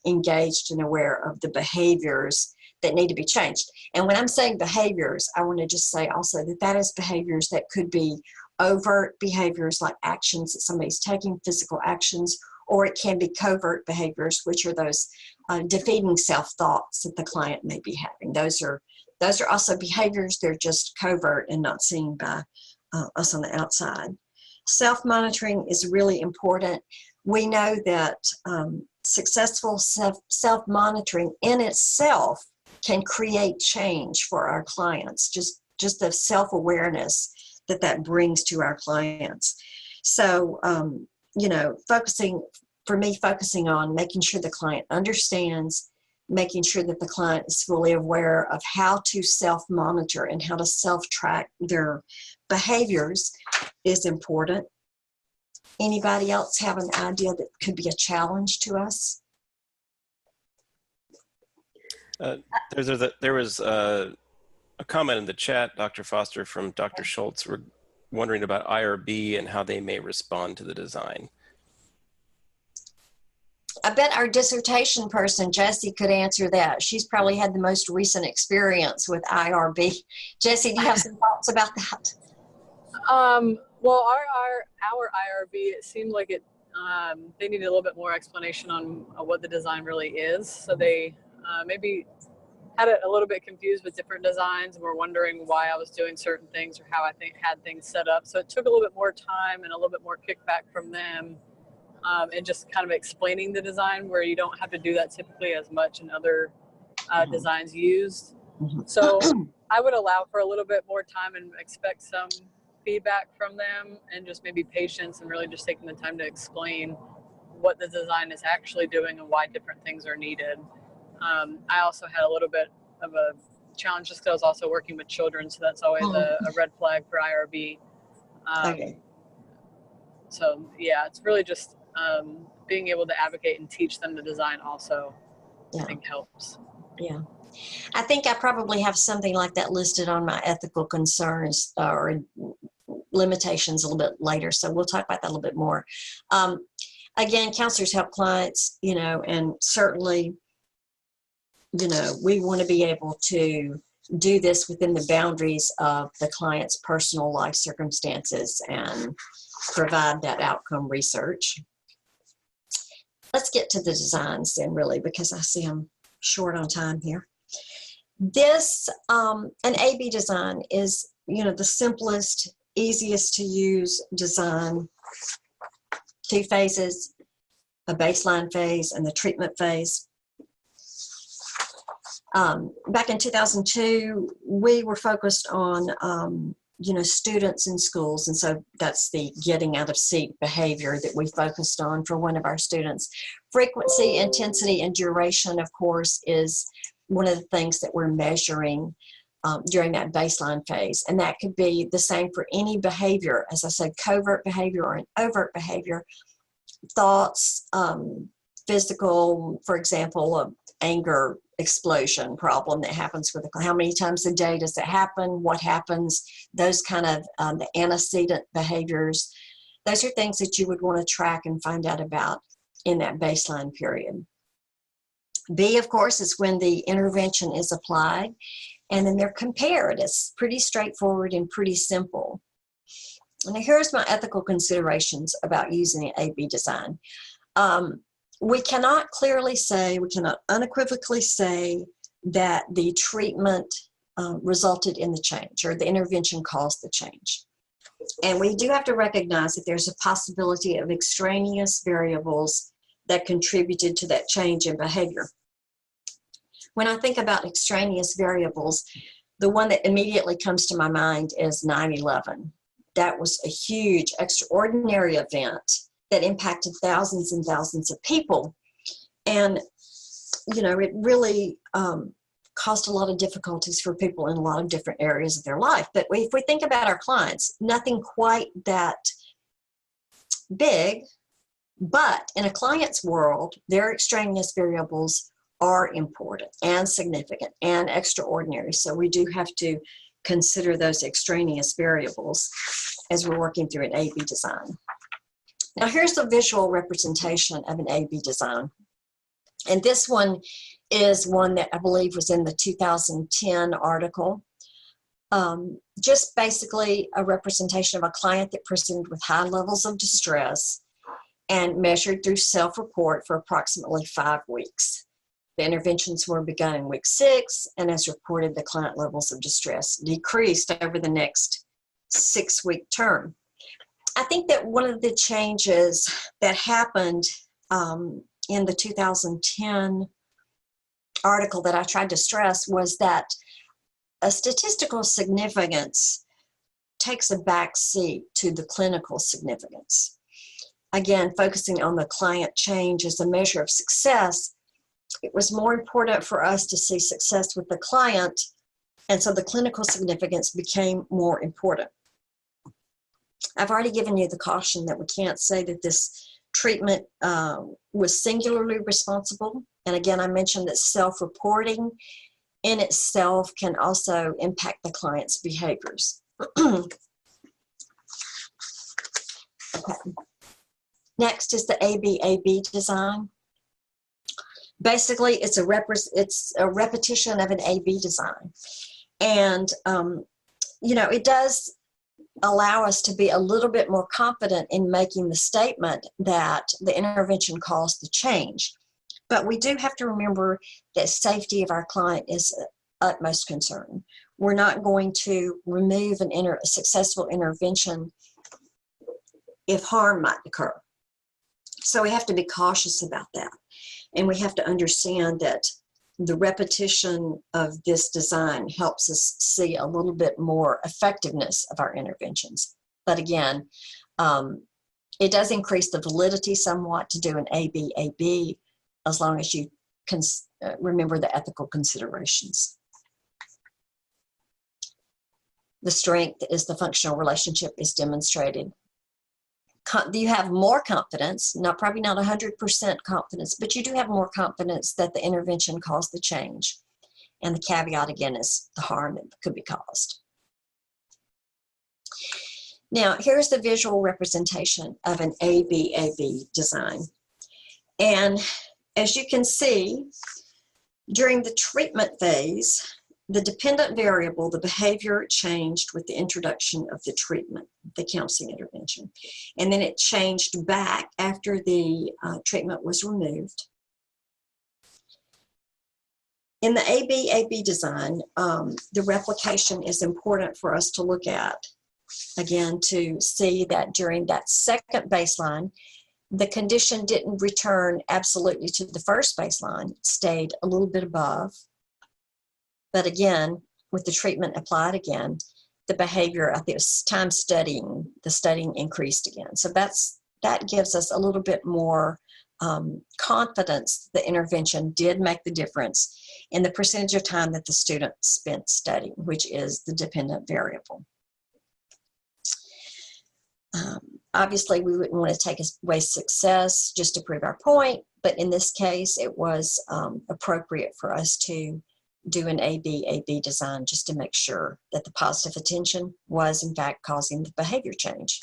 engaged and aware of the behaviors that need to be changed. And when I'm saying behaviors, I want to just say also that that is behaviors that could be overt behaviors like actions that somebody's taking, physical actions, or it can be covert behaviors, which are those defeating self-thoughts that the client may be having. Those are also behaviors. They're just covert and not seen by us on the outside. Self-monitoring is really important. We know that successful self-monitoring in itself can create change for our clients, just the self-awareness that brings to our clients. So, focusing on making sure the client understands, making sure that the client is fully aware of how to self-monitor and how to self-track their behaviors is important. Anybody else have an idea that could be a challenge to us? There was a comment in the chat, Dr. Foster, from Dr. Schultz. We're wondering about IRB and how they may respond to the design. I bet our dissertation person, Jessie, could answer that. She's probably had the most recent experience with IRB. Jessie, do you have some thoughts about that? Well, our IRB, it seemed like they needed a little bit more explanation on what the design really is. So they maybe had it a little bit confused with different designs and were wondering why I was doing certain things or how I had things set up. So it took a little bit more time and a little bit more kickback from them, and just kind of explaining the design, where you don't have to do that typically as much in other designs used. So I would allow for a little bit more time and expect some feedback from them, and just maybe patience and really just taking the time to explain what the design is actually doing and why different things are needed. I also had a little bit of a challenge just because I was also working with children, so that's always a red flag for IRB. Okay. So yeah, it's really just being able to advocate and teach them the design also, I think helps. Yeah. I think I probably have something like that listed on my ethical concerns or limitations a little bit later, so we'll talk about that a little bit more. Again, counselors help clients, and certainly, we want to be able to do this within the boundaries of the client's personal life circumstances and provide that outcome research. Let's get to the designs then, really, because I see I'm short on time here. This, an A-B design is, the simplest, easiest to use design. 2 phases, a baseline phase and the treatment phase. Back in 2002, we were focused on, students in schools. And so that's the getting out of seat behavior that we focused on for one of our students. Frequency, intensity, and duration, of course, is one of the things that we're measuring during that baseline phase. And that could be the same for any behavior, as I said, covert behavior or an overt behavior. Thoughts, physical, for example, anger explosion problem that happens with how many times a day does it happen, what happens, those kind of the antecedent behaviors. Those are things that you would want to track and find out about in that baseline period. B, of course, is when the intervention is applied, and then they're compared. It's pretty straightforward and pretty simple. And here's my ethical considerations about using an A-B design. We cannot clearly say, we cannot unequivocally say that the treatment resulted in the change or the intervention caused the change. And we do have to recognize that there's a possibility of extraneous variables that contributed to that change in behavior. When I think about extraneous variables, the one that immediately comes to my mind is 9/11. That was a huge, extraordinary event that impacted thousands and thousands of people. And, you know, it really caused a lot of difficulties for people in a lot of different areas of their life. But if we think about our clients, nothing quite that big, but in a client's world, their extraneous variables are important and significant and extraordinary. So we do have to consider those extraneous variables as we're working through an A-B design. Now here's a visual representation of an A-B design. And this one is one that I believe was in the 2010 article. Just basically a representation of a client that presented with high levels of distress and measured through self-report for approximately 5 weeks. The interventions were begun in week 6, and as reported, the client levels of distress decreased over the next 6-week term. I think that one of the changes that happened in the 2010 article that I tried to stress was that a statistical significance takes a back seat to the clinical significance. Again, focusing on the client change as a measure of success, it was more important for us to see success with the client, and so the clinical significance became more important. I've already given you the caution that we can't say that this treatment was singularly responsible. And again, I mentioned that self-reporting in itself can also impact the client's behaviors. Okay. Next is the ABAB design. Basically, it's a repetition of an AB design. And, you know, it does allow us to be a little bit more confident in making the statement that the intervention caused the change. But we do have to remember that safety of our client is utmost concern. We're not going to remove a successful intervention if harm might occur. So we have to be cautious about that. And we have to understand that the repetition of this design helps us see a little bit more effectiveness of our interventions. But again, it does increase the validity somewhat to do an ABAB as long as you can remember the ethical considerations. The strength is the functional relationship is demonstrated. You have more confidence, probably not 100% confidence, but you do have more confidence that the intervention caused the change. And the caveat again is the harm that could be caused. Now, here's the visual representation of an ABAB design. And as you can see, during the treatment phase, the dependent variable, the behavior, changed with the introduction of the treatment, the counseling intervention. And then it changed back after the treatment was removed. In the ABAB design, the replication is important for us to look at, again, to see that during that second baseline, the condition didn't return absolutely to the first baseline, it stayed a little bit above. But again, with the treatment applied again, the behavior, I think it was time studying, the studying increased again. So that gives us a little bit more confidence the intervention did make the difference in the percentage of time that the student spent studying, which is the dependent variable. Obviously, we wouldn't want to take away success just to prove our point, but in this case, it was appropriate for us to do an ABAB design just to make sure that the positive attention was in fact causing the behavior change.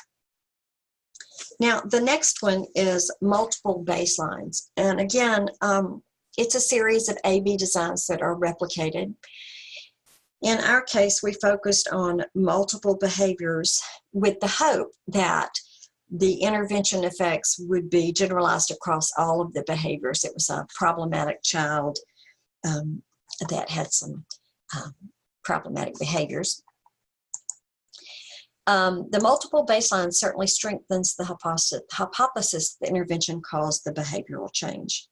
Now, the next one is multiple baselines. And again, it's a series of AB designs that are replicated. In our case, we focused on multiple behaviors with the hope that the intervention effects would be generalized across all of the behaviors. It was a problematic child that had some problematic behaviors. The multiple baseline certainly strengthens the hypothesis that intervention caused the behavioral change.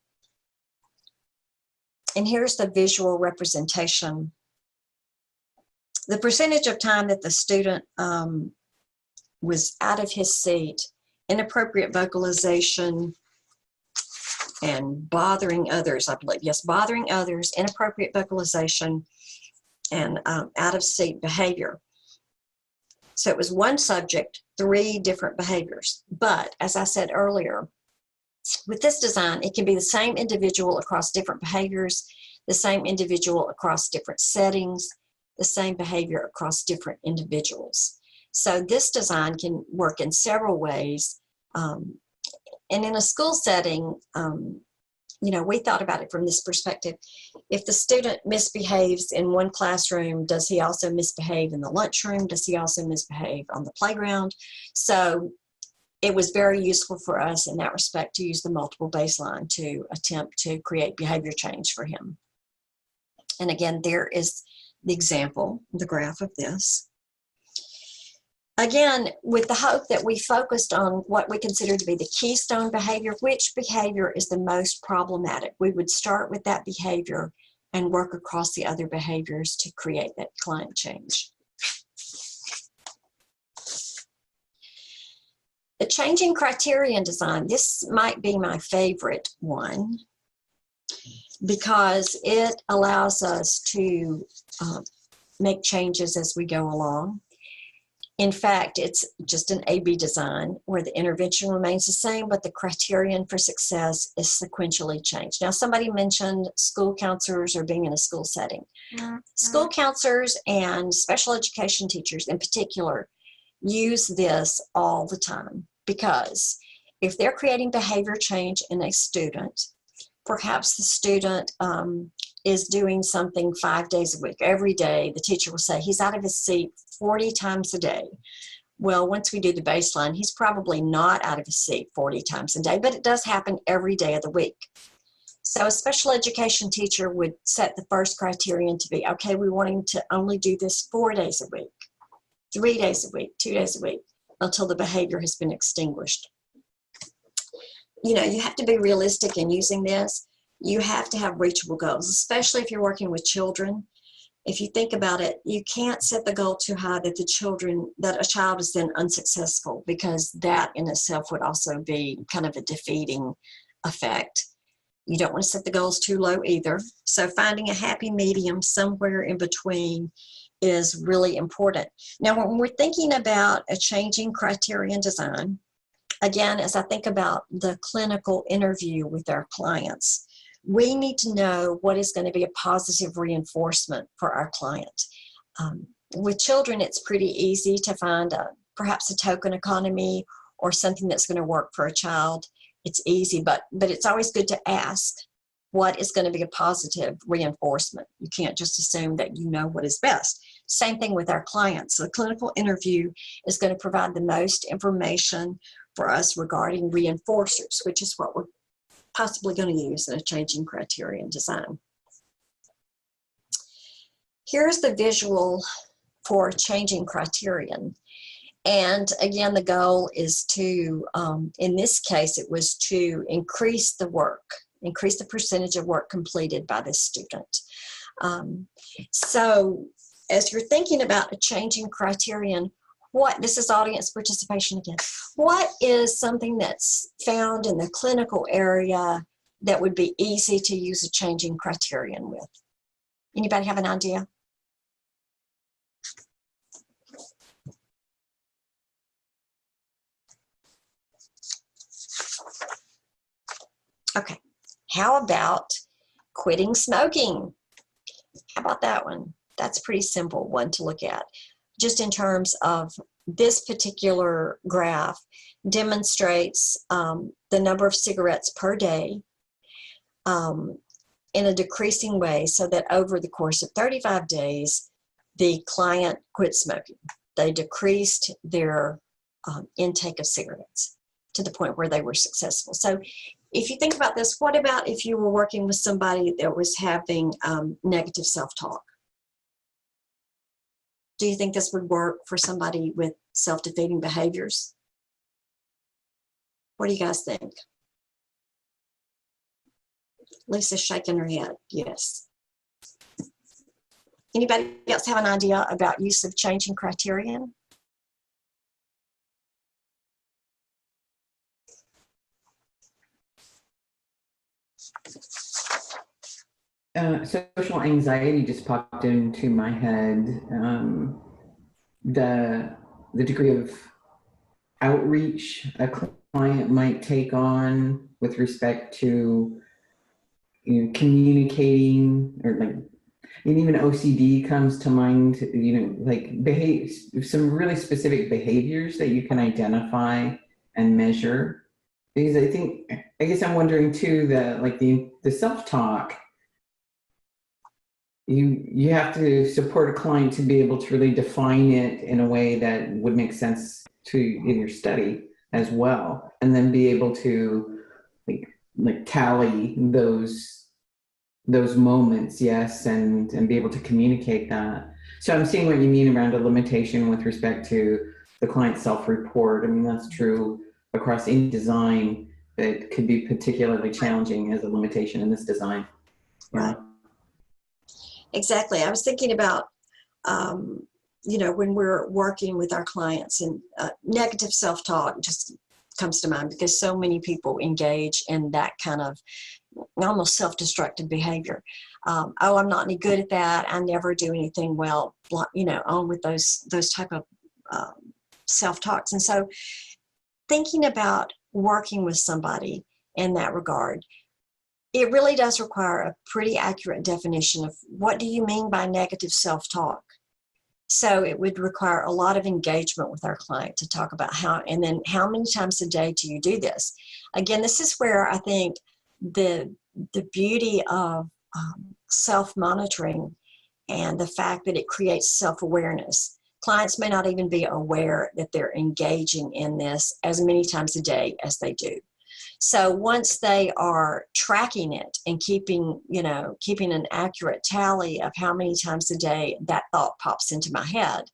And here's the visual representation the percentage of time that the student was out of his seat, inappropriate vocalization, and bothering others, I believe. Yes, bothering others, inappropriate vocalization, and out of seat behavior. So it was one subject, 3 different behaviors. But as I said earlier, with this design, it can be the same individual across different behaviors, the same individual across different settings, the same behavior across different individuals. So this design can work in several ways. And in a school setting, you know, we thought about it from this perspective. If the student misbehaves in one classroom, does he also misbehave in the lunchroom? Does he also misbehave on the playground? So it was very useful for us in that respect to use the multiple baseline to attempt to create behavior change for him. And again, there is the example, the graph of this. Again, with the hope that we focused on what we consider to be the keystone behavior, which behavior is the most problematic. We would start with that behavior and work across the other behaviors to create that client change. The changing criterion design, this might be my favorite one because it allows us to make changes as we go along. In fact, it's just an A-B design where the intervention remains the same, but the criterion for success is sequentially changed. Now, somebody mentioned school counselors or being in a school setting. School counselors and special education teachers in particular use this all the time because if they're creating behavior change in a student, perhaps the student is doing something 5 days a week. Every day, the teacher will say, he's out of his seat 40 times a day. Well, once we do the baseline, he's probably not out of his seat 40 times a day, but it does happen every day of the week. So a special education teacher would set the first criterion to be, okay, we want him to only do this 4 days a week, 3 days a week, 2 days a week, until the behavior has been extinguished. You know, you have to be realistic in using this. You have to have reachable goals, especially if you're working with children. If you think about it, you can't set the goal too high that a child is then unsuccessful, because that in itself would also be kind of a defeating effect. You don't want to set the goals too low either. So finding a happy medium somewhere in between is really important. Now, when we're thinking about a changing criterion design, again, as I think about the clinical interview with our clients, we need to know what is going to be a positive reinforcement for our client. With children, it's pretty easy to find perhaps a token economy or something that's going to work for a child. It's easy, but it's always good to ask what is going to be a positive reinforcement. You can't just assume that you know what is best. Same thing with our clients. The clinical interview is going to provide the most information for us regarding reinforcers, which is what we're possibly going to use in a changing criterion design. Here's the visual for changing criterion. And again, the goal is to, in this case, it was to increase the percentage of work completed by the student. So as you're thinking about a changing criterion, this is audience participation again. What is something that's found in the clinical area that would be easy to use a changing criterion with? Anybody have an idea? Okay, how about quitting smoking? How about that one? That's a pretty simple one to look at. Just in terms of this particular graph demonstrates the number of cigarettes per day in a decreasing way, so that over the course of 35 days, the client quit smoking. They decreased their intake of cigarettes to the point where they were successful. So if you think about this, what about if you were working with somebody that was having negative self-talk? Do you think this would work for somebody with self-defeating behaviors? What do you guys think? Lisa's shaking her head, yes. Anybody else have an idea about use of changing criterion? Social anxiety just popped into my head. The degree of outreach a client might take on with respect to, you know, communicating, or like, and even OCD comes to mind, you know, like some really specific behaviors that you can identify and measure. Because I guess I'm wondering too, that like the self-talk, you have to support a client to be able to really define it in a way that would make sense in your study as well, and then be able to like tally those moments, yes, and be able to communicate that. So I'm seeing what you mean around a limitation with respect to the client self-report. I mean, that's true across any design, that could be particularly challenging as a limitation in this design. Right. Exactly. I was thinking about, you know, when we're working with our clients, and negative self-talk just comes to mind because so many people engage in that kind of almost self-destructive behavior. Oh, I'm not any good at that. I never do anything well, you know, on with those type of self-talks. And so thinking about working with somebody in that regard, it really does require a pretty accurate definition of what do you mean by negative self-talk. So it would require a lot of engagement with our client to talk about how many times a day do you do this? Again, this is where I think the beauty of self-monitoring and the fact that it creates self-awareness. Clients may not even be aware that they're engaging in this as many times a day as they do. So once they are tracking it and keeping an accurate tally of how many times a day that thought pops into my head,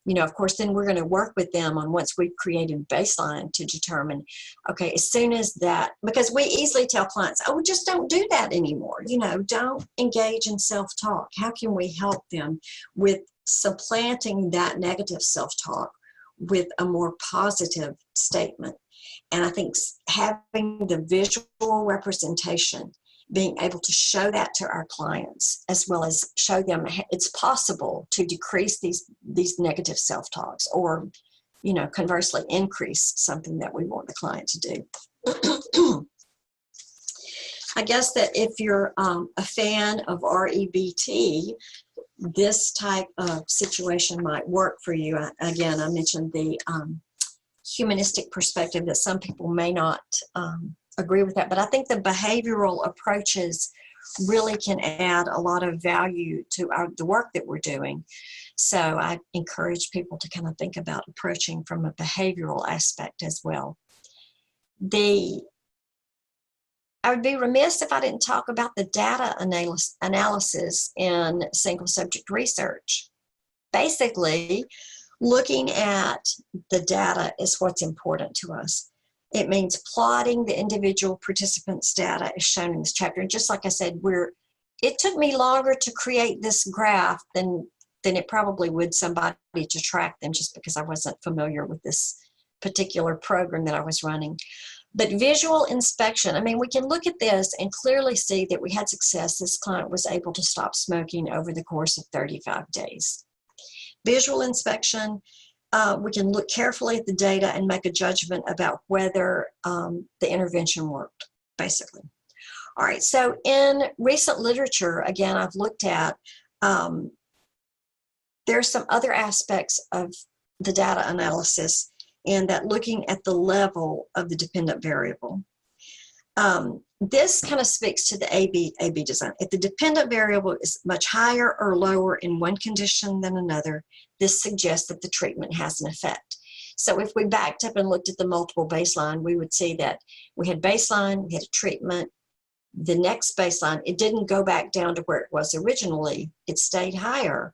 you know, of course, then we're going to work with them on, once we've created baseline, to determine, okay, as soon as that, because we easily tell clients, oh, just don't do that anymore. You know, don't engage in self-talk. How can we help them with supplanting that negative self-talk with a more positive statement? And I think having the visual representation, being able to show that to our clients, as well as show them it's possible to decrease these negative self-talks, or, you know, conversely increase something that we want the client to do. I guess that if you're a fan of REBT, this type of situation might work for you. Again, I mentioned the humanistic perspective that some people may not agree with that, but I think the behavioral approaches really can add a lot of value to the work that we're doing. So I encourage people to kind of think about approaching from a behavioral aspect as well. I would be remiss if I didn't talk about the data analysis in single subject research. Basically, looking at the data is what's important to us. It means plotting the individual participants' data as shown in this chapter. And just like I said, it took me longer to create this graph than it probably would somebody to track them, just because I wasn't familiar with this particular program that I was running. But visual inspection, I mean, we can look at this and clearly see that we had success. This client was able to stop smoking over the course of 35 days. Visual inspection, we can look carefully at the data and make a judgment about whether the intervention worked, basically. All right, so in recent literature, again, I've looked at, there's some other aspects of the data analysis, and that looking at the level of the dependent variable. This kind of speaks to the AB design. If the dependent variable is much higher or lower in one condition than another, this suggests that the treatment has an effect. So if we backed up and looked at the multiple baseline, we would see that we had baseline, we had a treatment, the next baseline, it didn't go back down to where it was originally, it stayed higher.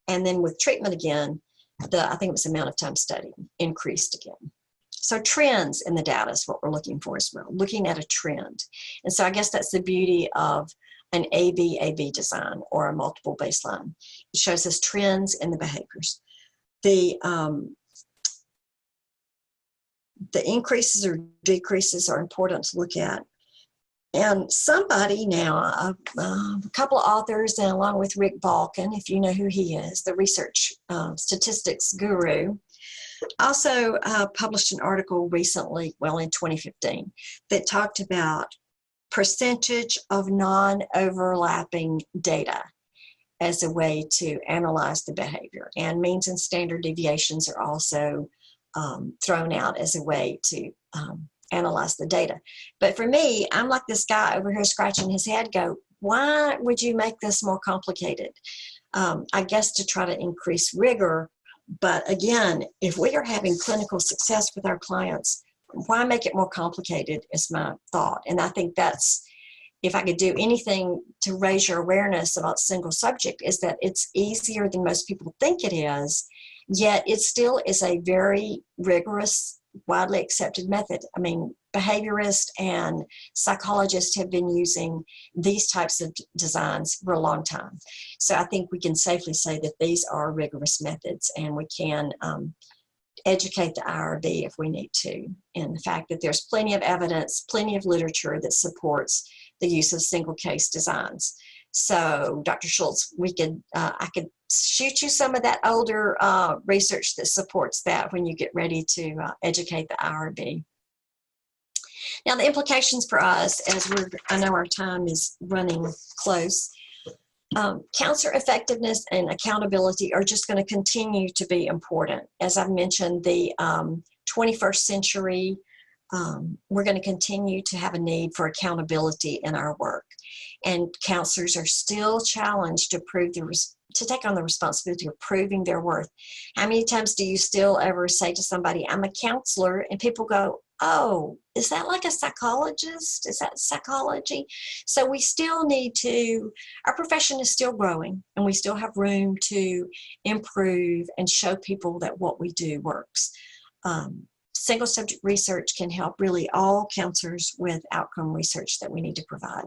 And then with treatment again, I think it was the amount of time studied increased again. So trends in the data is what we're looking for as well, looking at a trend. And so I guess that's the beauty of an AB design or a multiple baseline. It shows us trends in the behaviors. The increases or decreases are important to look at. And somebody now, a couple of authors, and along with Rick Balkin, if you know who he is, the research statistics guru, also published an article recently, well, in 2015, that talked about percentage of non-overlapping data as a way to analyze the behavior. And means and standard deviations are also thrown out as a way to analyze the data. But for me, I'm like this guy over here scratching his head, go, why would you make this more complicated? I guess to try to increase rigor. But again, if we are having clinical success with our clients, why make it more complicated is my thought. And I think that's, if I could do anything to raise your awareness about single subject, is that it's easier than most people think it is, yet it still is a very rigorous, widely accepted method. I mean, behaviorists and psychologists have been using these types of designs for a long time. So I think we can safely say that these are rigorous methods, and we can educate the IRB if we need to. And the fact that there's plenty of evidence, plenty of literature that supports the use of single case designs. So Dr. Schultz, we could, I could shoot you some of that older research that supports that when you get ready to educate the IRB. Now the implications for us, as I know our time is running close, counselor effectiveness and accountability are just going to continue to be important. As I've mentioned, the 21st century, we're going to continue to have a need for accountability in our work. And counselors are still challenged to take on the responsibility of proving their worth. How many times do you still ever say to somebody, I'm a counselor, and people go, oh, is that like a psychologist? Is that psychology? So we still need to, our profession is still growing, and we still have room to improve and show people that what we do works. Single subject research can help really all counselors with outcome research that we need to provide.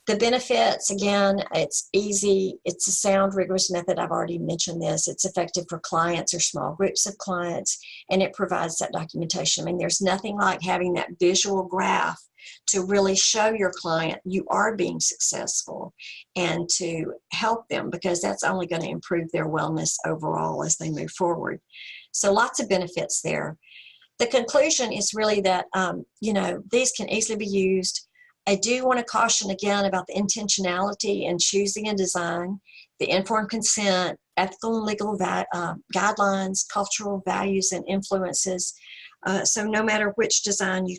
The benefits, again, it's easy, it's a sound, rigorous method. I've already mentioned this. It's effective for clients or small groups of clients, and it provides that documentation. I mean, there's nothing like having that visual graph to really show your client you are being successful and to help them, because that's only going to improve their wellness overall as they move forward. So lots of benefits there. The conclusion is really that, you know, these can easily be used. I do want to caution again about the intentionality in choosing a design, the informed consent, ethical and legal guidelines, cultural values and influences. So no matter which design you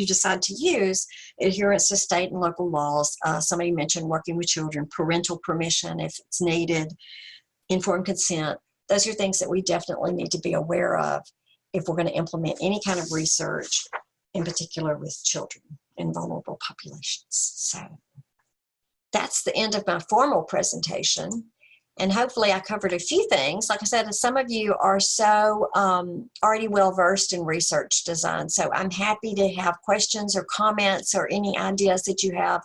decide to use, adherence to state and local laws. Somebody mentioned working with children, parental permission if it's needed, informed consent. Those are things that we definitely need to be aware of if we're going to implement any kind of research, in particular with children in vulnerable populations. So that's the end of my formal presentation. And hopefully I covered a few things. Like I said, some of you are so already well-versed in research design. So I'm happy to have questions or comments or any ideas that you have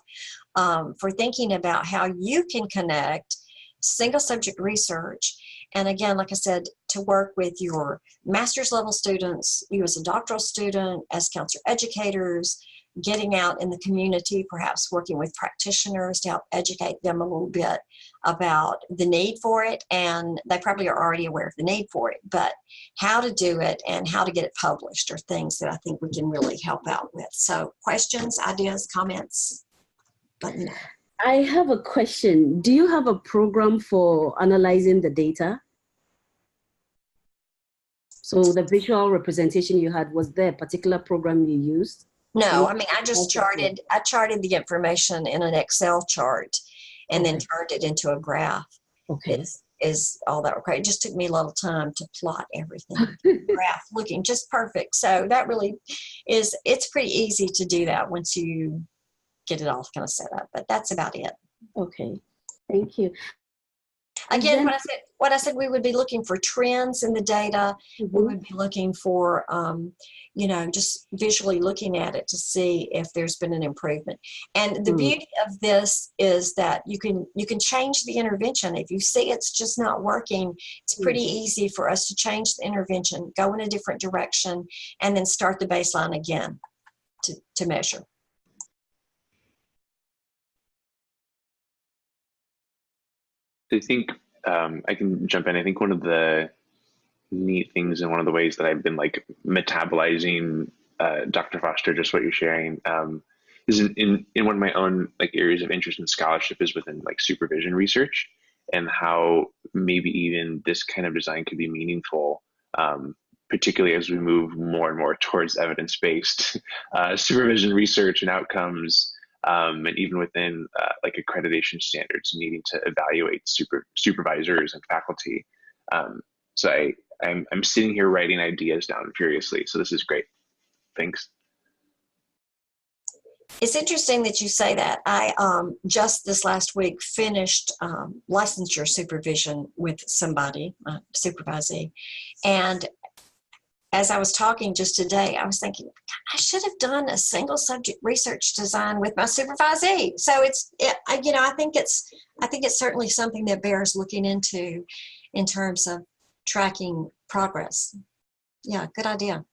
for thinking about how you can connect single subject research. And again, like I said, to work with your master's level students, you as a doctoral student, as counselor educators, getting out in the community, perhaps working with practitioners to help educate them a little bit about the need for it. And they probably are already aware of the need for it, but how to do it and how to get it published are things that I think we can really help out with. So questions, ideas, comments, let me know. I have a question. Do you have a program for analyzing the data? So the visual representation you had, was there a particular program you used? No, I mean, I just charted the information in an Excel chart and then turned it into a graph. Okay. Is all that required. It just took me a little time to plot everything. Graph looking just perfect. So that really is, it's pretty easy to do that once you get it all kind of set up, but that's about it. Okay, thank you. Again, what I said, we would be looking for trends in the data. We would be looking for, you know, just visually looking at it to see if there's been an improvement. And the beauty of this is that you can change the intervention. If you see it's just not working, it's pretty easy for us to change the intervention, go in a different direction, and then start the baseline again to measure. I think I can jump in. I think one of the neat things and one of the ways that I've been like metabolizing Dr. Foster, just what you're sharing, is in one of my own like areas of interest in scholarship is within like supervision research, and how maybe even this kind of design could be meaningful, particularly as we move more and more towards evidence-based supervision research and outcomes. And even within like accreditation standards, needing to evaluate supervisors and faculty. So I'm sitting here writing ideas down furiously. So this is great. Thanks. It's interesting that you say that. I just this last week finished licensure supervision with somebody, supervisee, and as I was talking just today, I was thinking, I should have done a single subject research design with my supervisee. So you know, I think it's certainly something that bears looking into in terms of tracking progress. Yeah, good idea.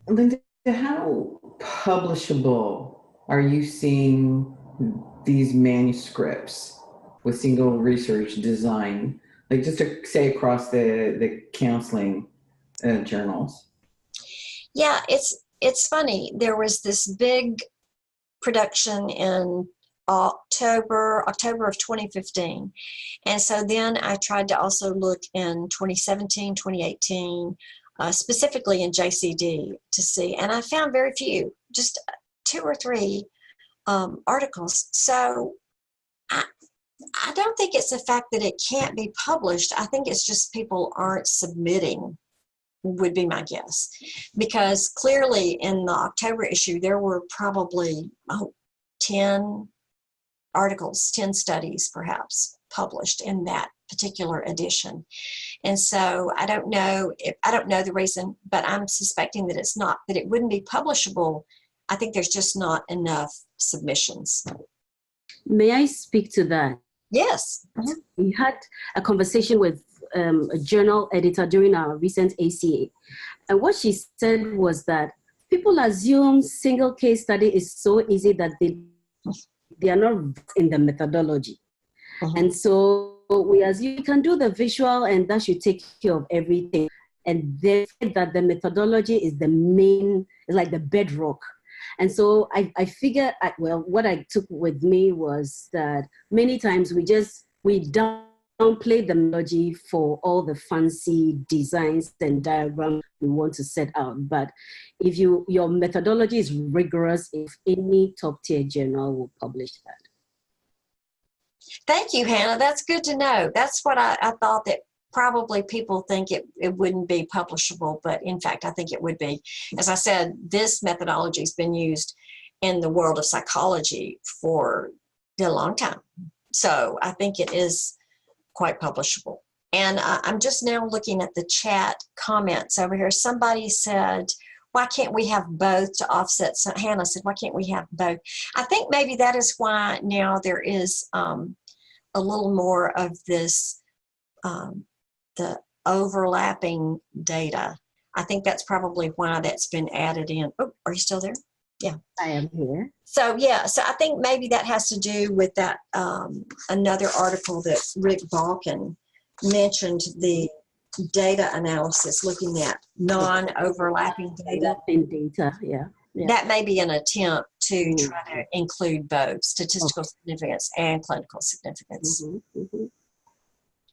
Linda, how publishable are you seeing these manuscripts with single research design, like just to say across the counseling journals? Yeah, it's funny. There was this big production in October of 2015. And so then I tried to also look in 2017, 2018, specifically in JCD to see, and I found very few, just 2 or 3 articles. So I don't think it's the fact that it can't be published. I think it's just people aren't submitting, would be my guess. Because clearly in the October issue, there were probably 10 articles, 10 studies perhaps published in that particular edition. And so I don't know the reason, but I'm suspecting that it's not, that it wouldn't be publishable. I think there's just not enough submissions. May I speak to that? Yes. We had a conversation with a journal editor during our recent ACA. And what she said was that people assume single case study is so easy that they are not in the methodology. And so we assume you can do the visual and that should take care of everything. And they said that the methodology is the main, is like the bedrock. And so I figured, well, what I took with me was that many times we downplay the methodology for all the fancy designs and diagrams we want to set out. But if your methodology is rigorous, if any top tier journal will publish that. Thank you, Hannah. That's good to know. That's what I thought, that probably people think it wouldn't be publishable, but in fact, I think it would be. As I said, this methodology has been used in the world of psychology for a long time. So I think it is quite publishable. And I'm just now looking at the chat comments over here. Somebody said, why can't we have both to offset? So Hannah said, why can't we have both? I think maybe that is why now there is a little more of this, the overlapping data. I think that's probably why that's been added in. Oh, are you still there? Yeah. I am here. So yeah, so I think maybe that has to do with that another article that Rick Balkin mentioned, the data analysis, looking at non-overlapping data. Yeah. That may be an attempt to try to include both statistical significance and clinical significance.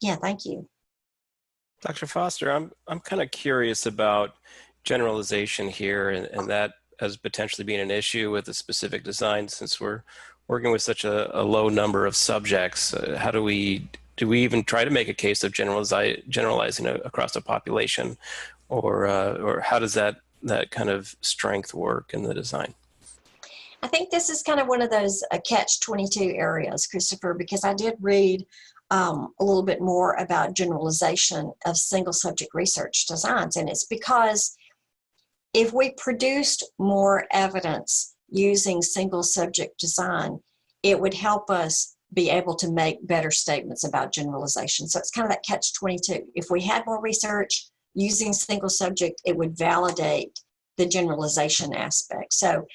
Yeah, thank you. Dr. Foster, I'm kind of curious about generalization here, and that as potentially being an issue with a specific design, since we're working with such a low number of subjects. How do we even try to make a case of generalizing across a population, or how does that kind of strength work in the design? I think this is kind of one of those catch-22 areas, Christopher, because I did read a little bit more about generalization of single subject research designs. And it's because if we produced more evidence using single subject design, it would help us be able to make better statements about generalization. So it's kind of that catch-22. If we had more research using single subject, it would validate the generalization aspect. So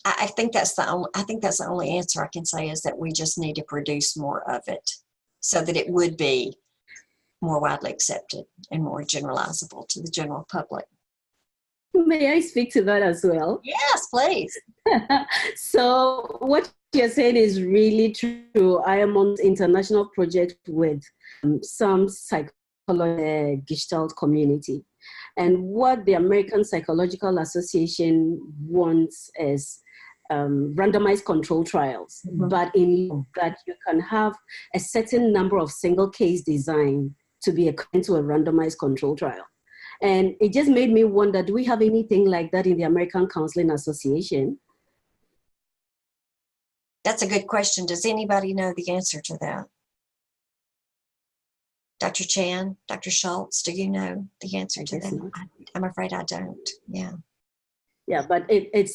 I think that's the only answer I can say, is that we just need to produce more of it so that it would be more widely accepted and more generalizable to the general public. May I speak to that as well? Yes, please. So what you're saying is really true. I am on international project with some psychology Gestalt community. And what the American Psychological Association wants is randomized control trials, but in that you can have a certain number of single case design to be akin to a randomized control trial. And it just made me wonder, do we have anything like that in the American Counseling Association? That's a good question. Does anybody know the answer to that? Dr. Chan, Dr. Schultz, do you know the answer to that? I'm afraid I don't. Yeah. Yeah, but it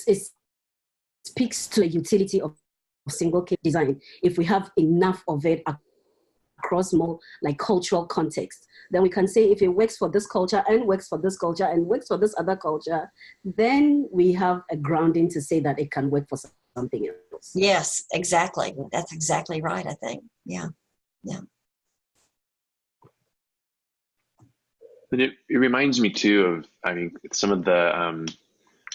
speaks to the utility of single case design. If we have enough of it across more like cultural context, then we can say if it works for this culture and works for this culture and works for this other culture, then we have a grounding to say that it can work for something else. Yes, exactly. That's exactly right, I think. Yeah, yeah. But it reminds me too of, I mean, some of the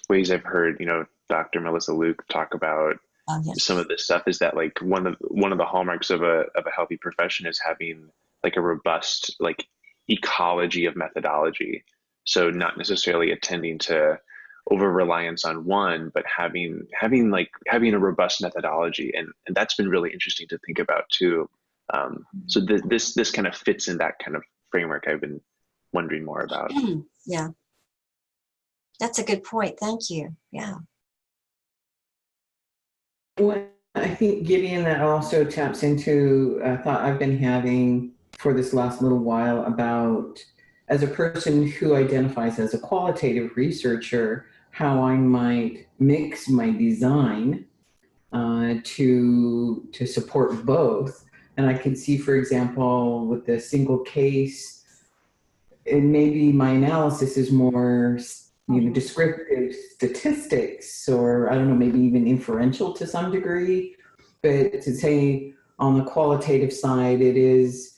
ways I've heard, you know, Dr. Melissa Luke talk about some of this stuff is that like one of the hallmarks of a healthy profession is having like a robust like ecology of methodology. So not necessarily attending to over reliance on one, but having a robust methodology, and that's been really interesting to think about too. So this kind of fits in that kind of framework I've been wondering more about. Yeah, that's a good point. Thank you. Yeah. Well, I think, Gideon, that also taps into a thought I've been having for this last little while about, as a person who identifies as a qualitative researcher, how I might mix my design to support both. And I can see, for example, with the single case, and maybe my analysis is more, you know, descriptive statistics, or I don't know, maybe even inferential to some degree. But to say on the qualitative side, it is,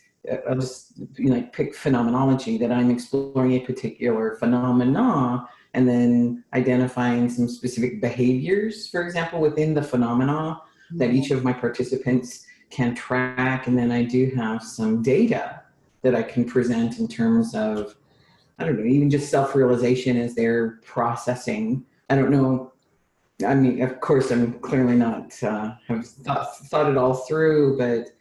I'll just, you know, pick phenomenology, that I'm exploring a particular phenomena and then identifying some specific behaviors, for example, within the phenomena that each of my participants can track. And then I do have some data that I can present in terms of, I don't know, even just self-realization as they're processing. I don't know. I mean, of course, I'm clearly not have thought it all through, but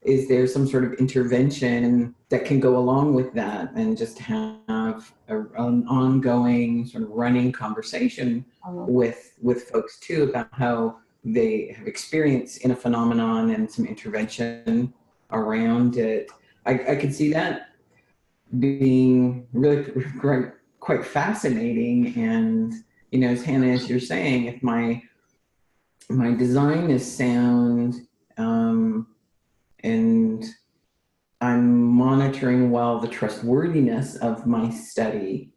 is there some sort of intervention that can go along with that and just have an ongoing sort of running conversation with folks too about how they have experience in a phenomenon and some intervention around it? I could see that being really quite fascinating. And, you know, as Hannah, as you're saying, if my design is sound, and I'm monitoring well the trustworthiness of my study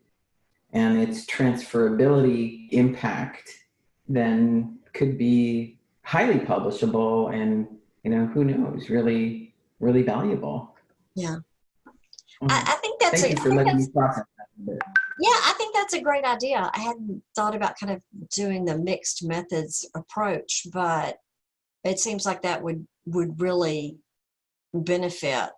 and its transferability impact, then could be highly publishable and, you know, who knows, really, really valuable. Yeah. I think that's Thank you for letting me process that a bit. Yeah, I think that's a great idea. I hadn't thought about kind of doing the mixed methods approach, but it seems like that would really benefit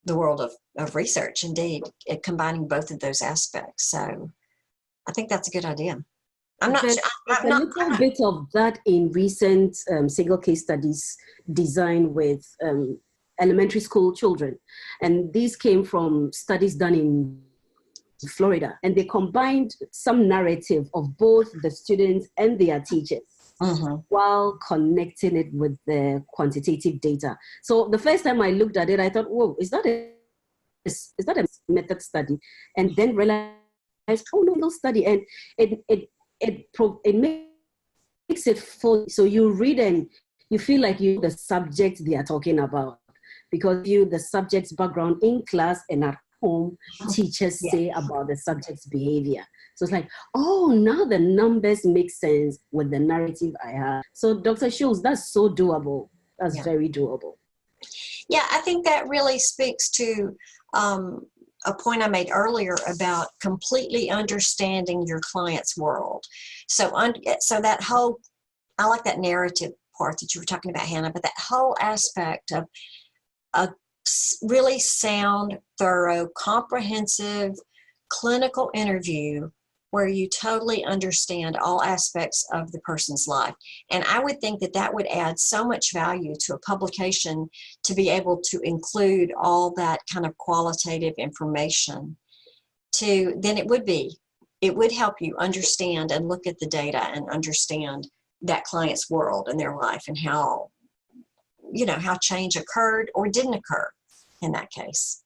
the world of research, indeed, combining both of those aspects. So I think that's a good idea. I'm not sure. A little bit of that in recent single case studies designed with elementary school children. And these came from studies done in Florida, and they combined some narrative of both the students and their teachers while connecting it with the quantitative data. So the first time I looked at it, I thought, whoa, is that a method study? And then realized, oh no study. And it makes it full. So you read and you feel like you the subject they are talking about, because you the subject's background in class and at home, teachers say about the subject's behavior. So it's like, oh, now the numbers make sense with the narrative I have. So Dr. Schultz, that's so doable. That's very doable. Yeah, I think that really speaks to a point I made earlier about completely understanding your client's world. So that whole, I like that narrative part that you were talking about, Hannah, but that whole aspect of a really sound, thorough, comprehensive clinical interview where you totally understand all aspects of the person's life. And I would think that that would add so much value to a publication to be able to include all that kind of qualitative information. Then it would help you understand and look at the data and understand that client's world and their life and how change occurred or didn't occur in that case.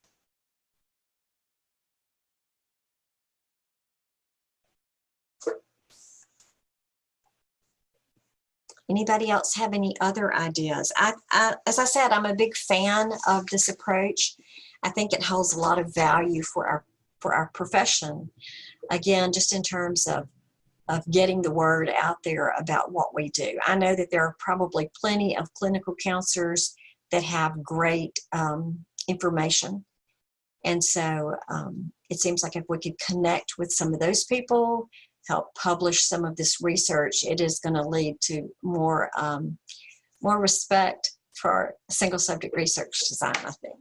Anybody else have any other ideas? As I said, I'm a big fan of this approach. I think it holds a lot of value for our profession. Again, just in terms of getting the word out there about what we do. I know that there are probably plenty of clinical counselors that have great information. And so it seems like if we could connect with some of those people, help publish some of this research, it is going to lead to more respect for single subject research design, I think.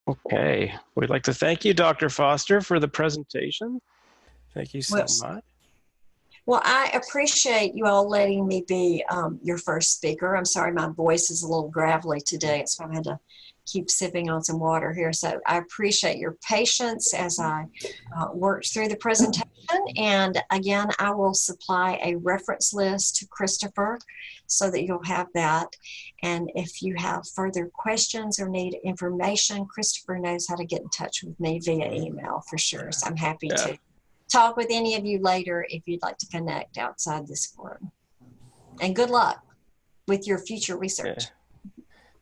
Okay, we'd like to thank you, Dr. Foster, for the presentation. Thank you so much. Well, I appreciate you all letting me be your first speaker. I'm sorry, my voice is a little gravelly today, so I had to keep sipping on some water here. So I appreciate your patience as I worked through the presentation. And again, I will supply a reference list to Christopher so that you'll have that. And if you have further questions or need information, Christopher knows how to get in touch with me via email for sure. So I'm happy to talk with any of you later if you'd like to connect outside this forum. And good luck with your future research.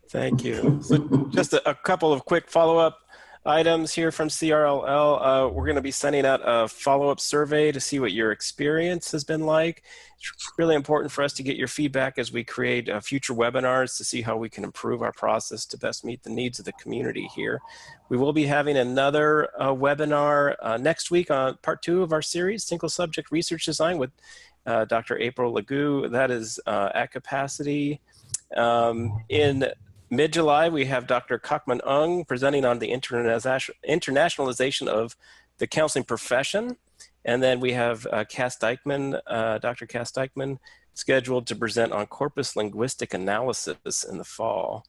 Thank you. So just a couple of quick follow-up items here from CRLL. We're going to be sending out a follow-up survey to see what your experience has been like. It's really important for us to get your feedback as we create future webinars to see how we can improve our process to best meet the needs of the community here. We will be having another webinar next week on part 2 of our series, Single Subject Research Design, with Dr. April Legou. That is at capacity. In mid-July, we have Dr. Kok-Mun presenting on the internationalization of the counseling profession. And then we have Dr. Cass Dykman, scheduled to present on corpus linguistic analysis in the fall.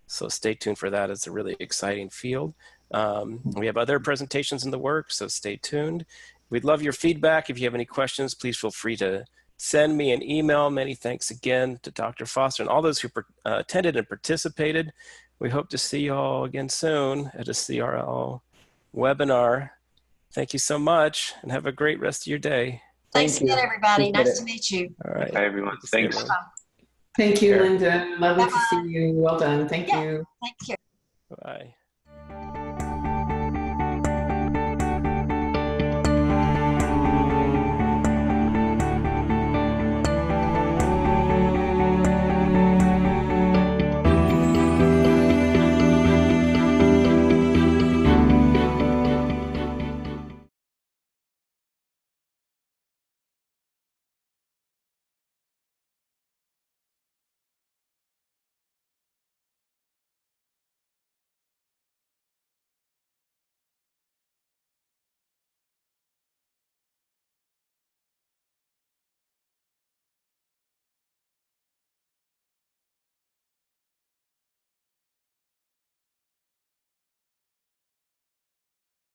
So stay tuned for that. It's a really exciting field. We have other presentations in the works, so stay tuned. We'd love your feedback. If you have any questions, please feel free to send me an email. Many thanks again to Dr. Foster and all those who attended and participated. We hope to see you all again soon at a CRL webinar. Thank you so much and have a great rest of your day. Thanks again, everybody. Nice to meet you. All right. Bye, everyone. Thanks. Thank you, Linda. Lovely to see you. Well done. Thank you. Thank you. Bye.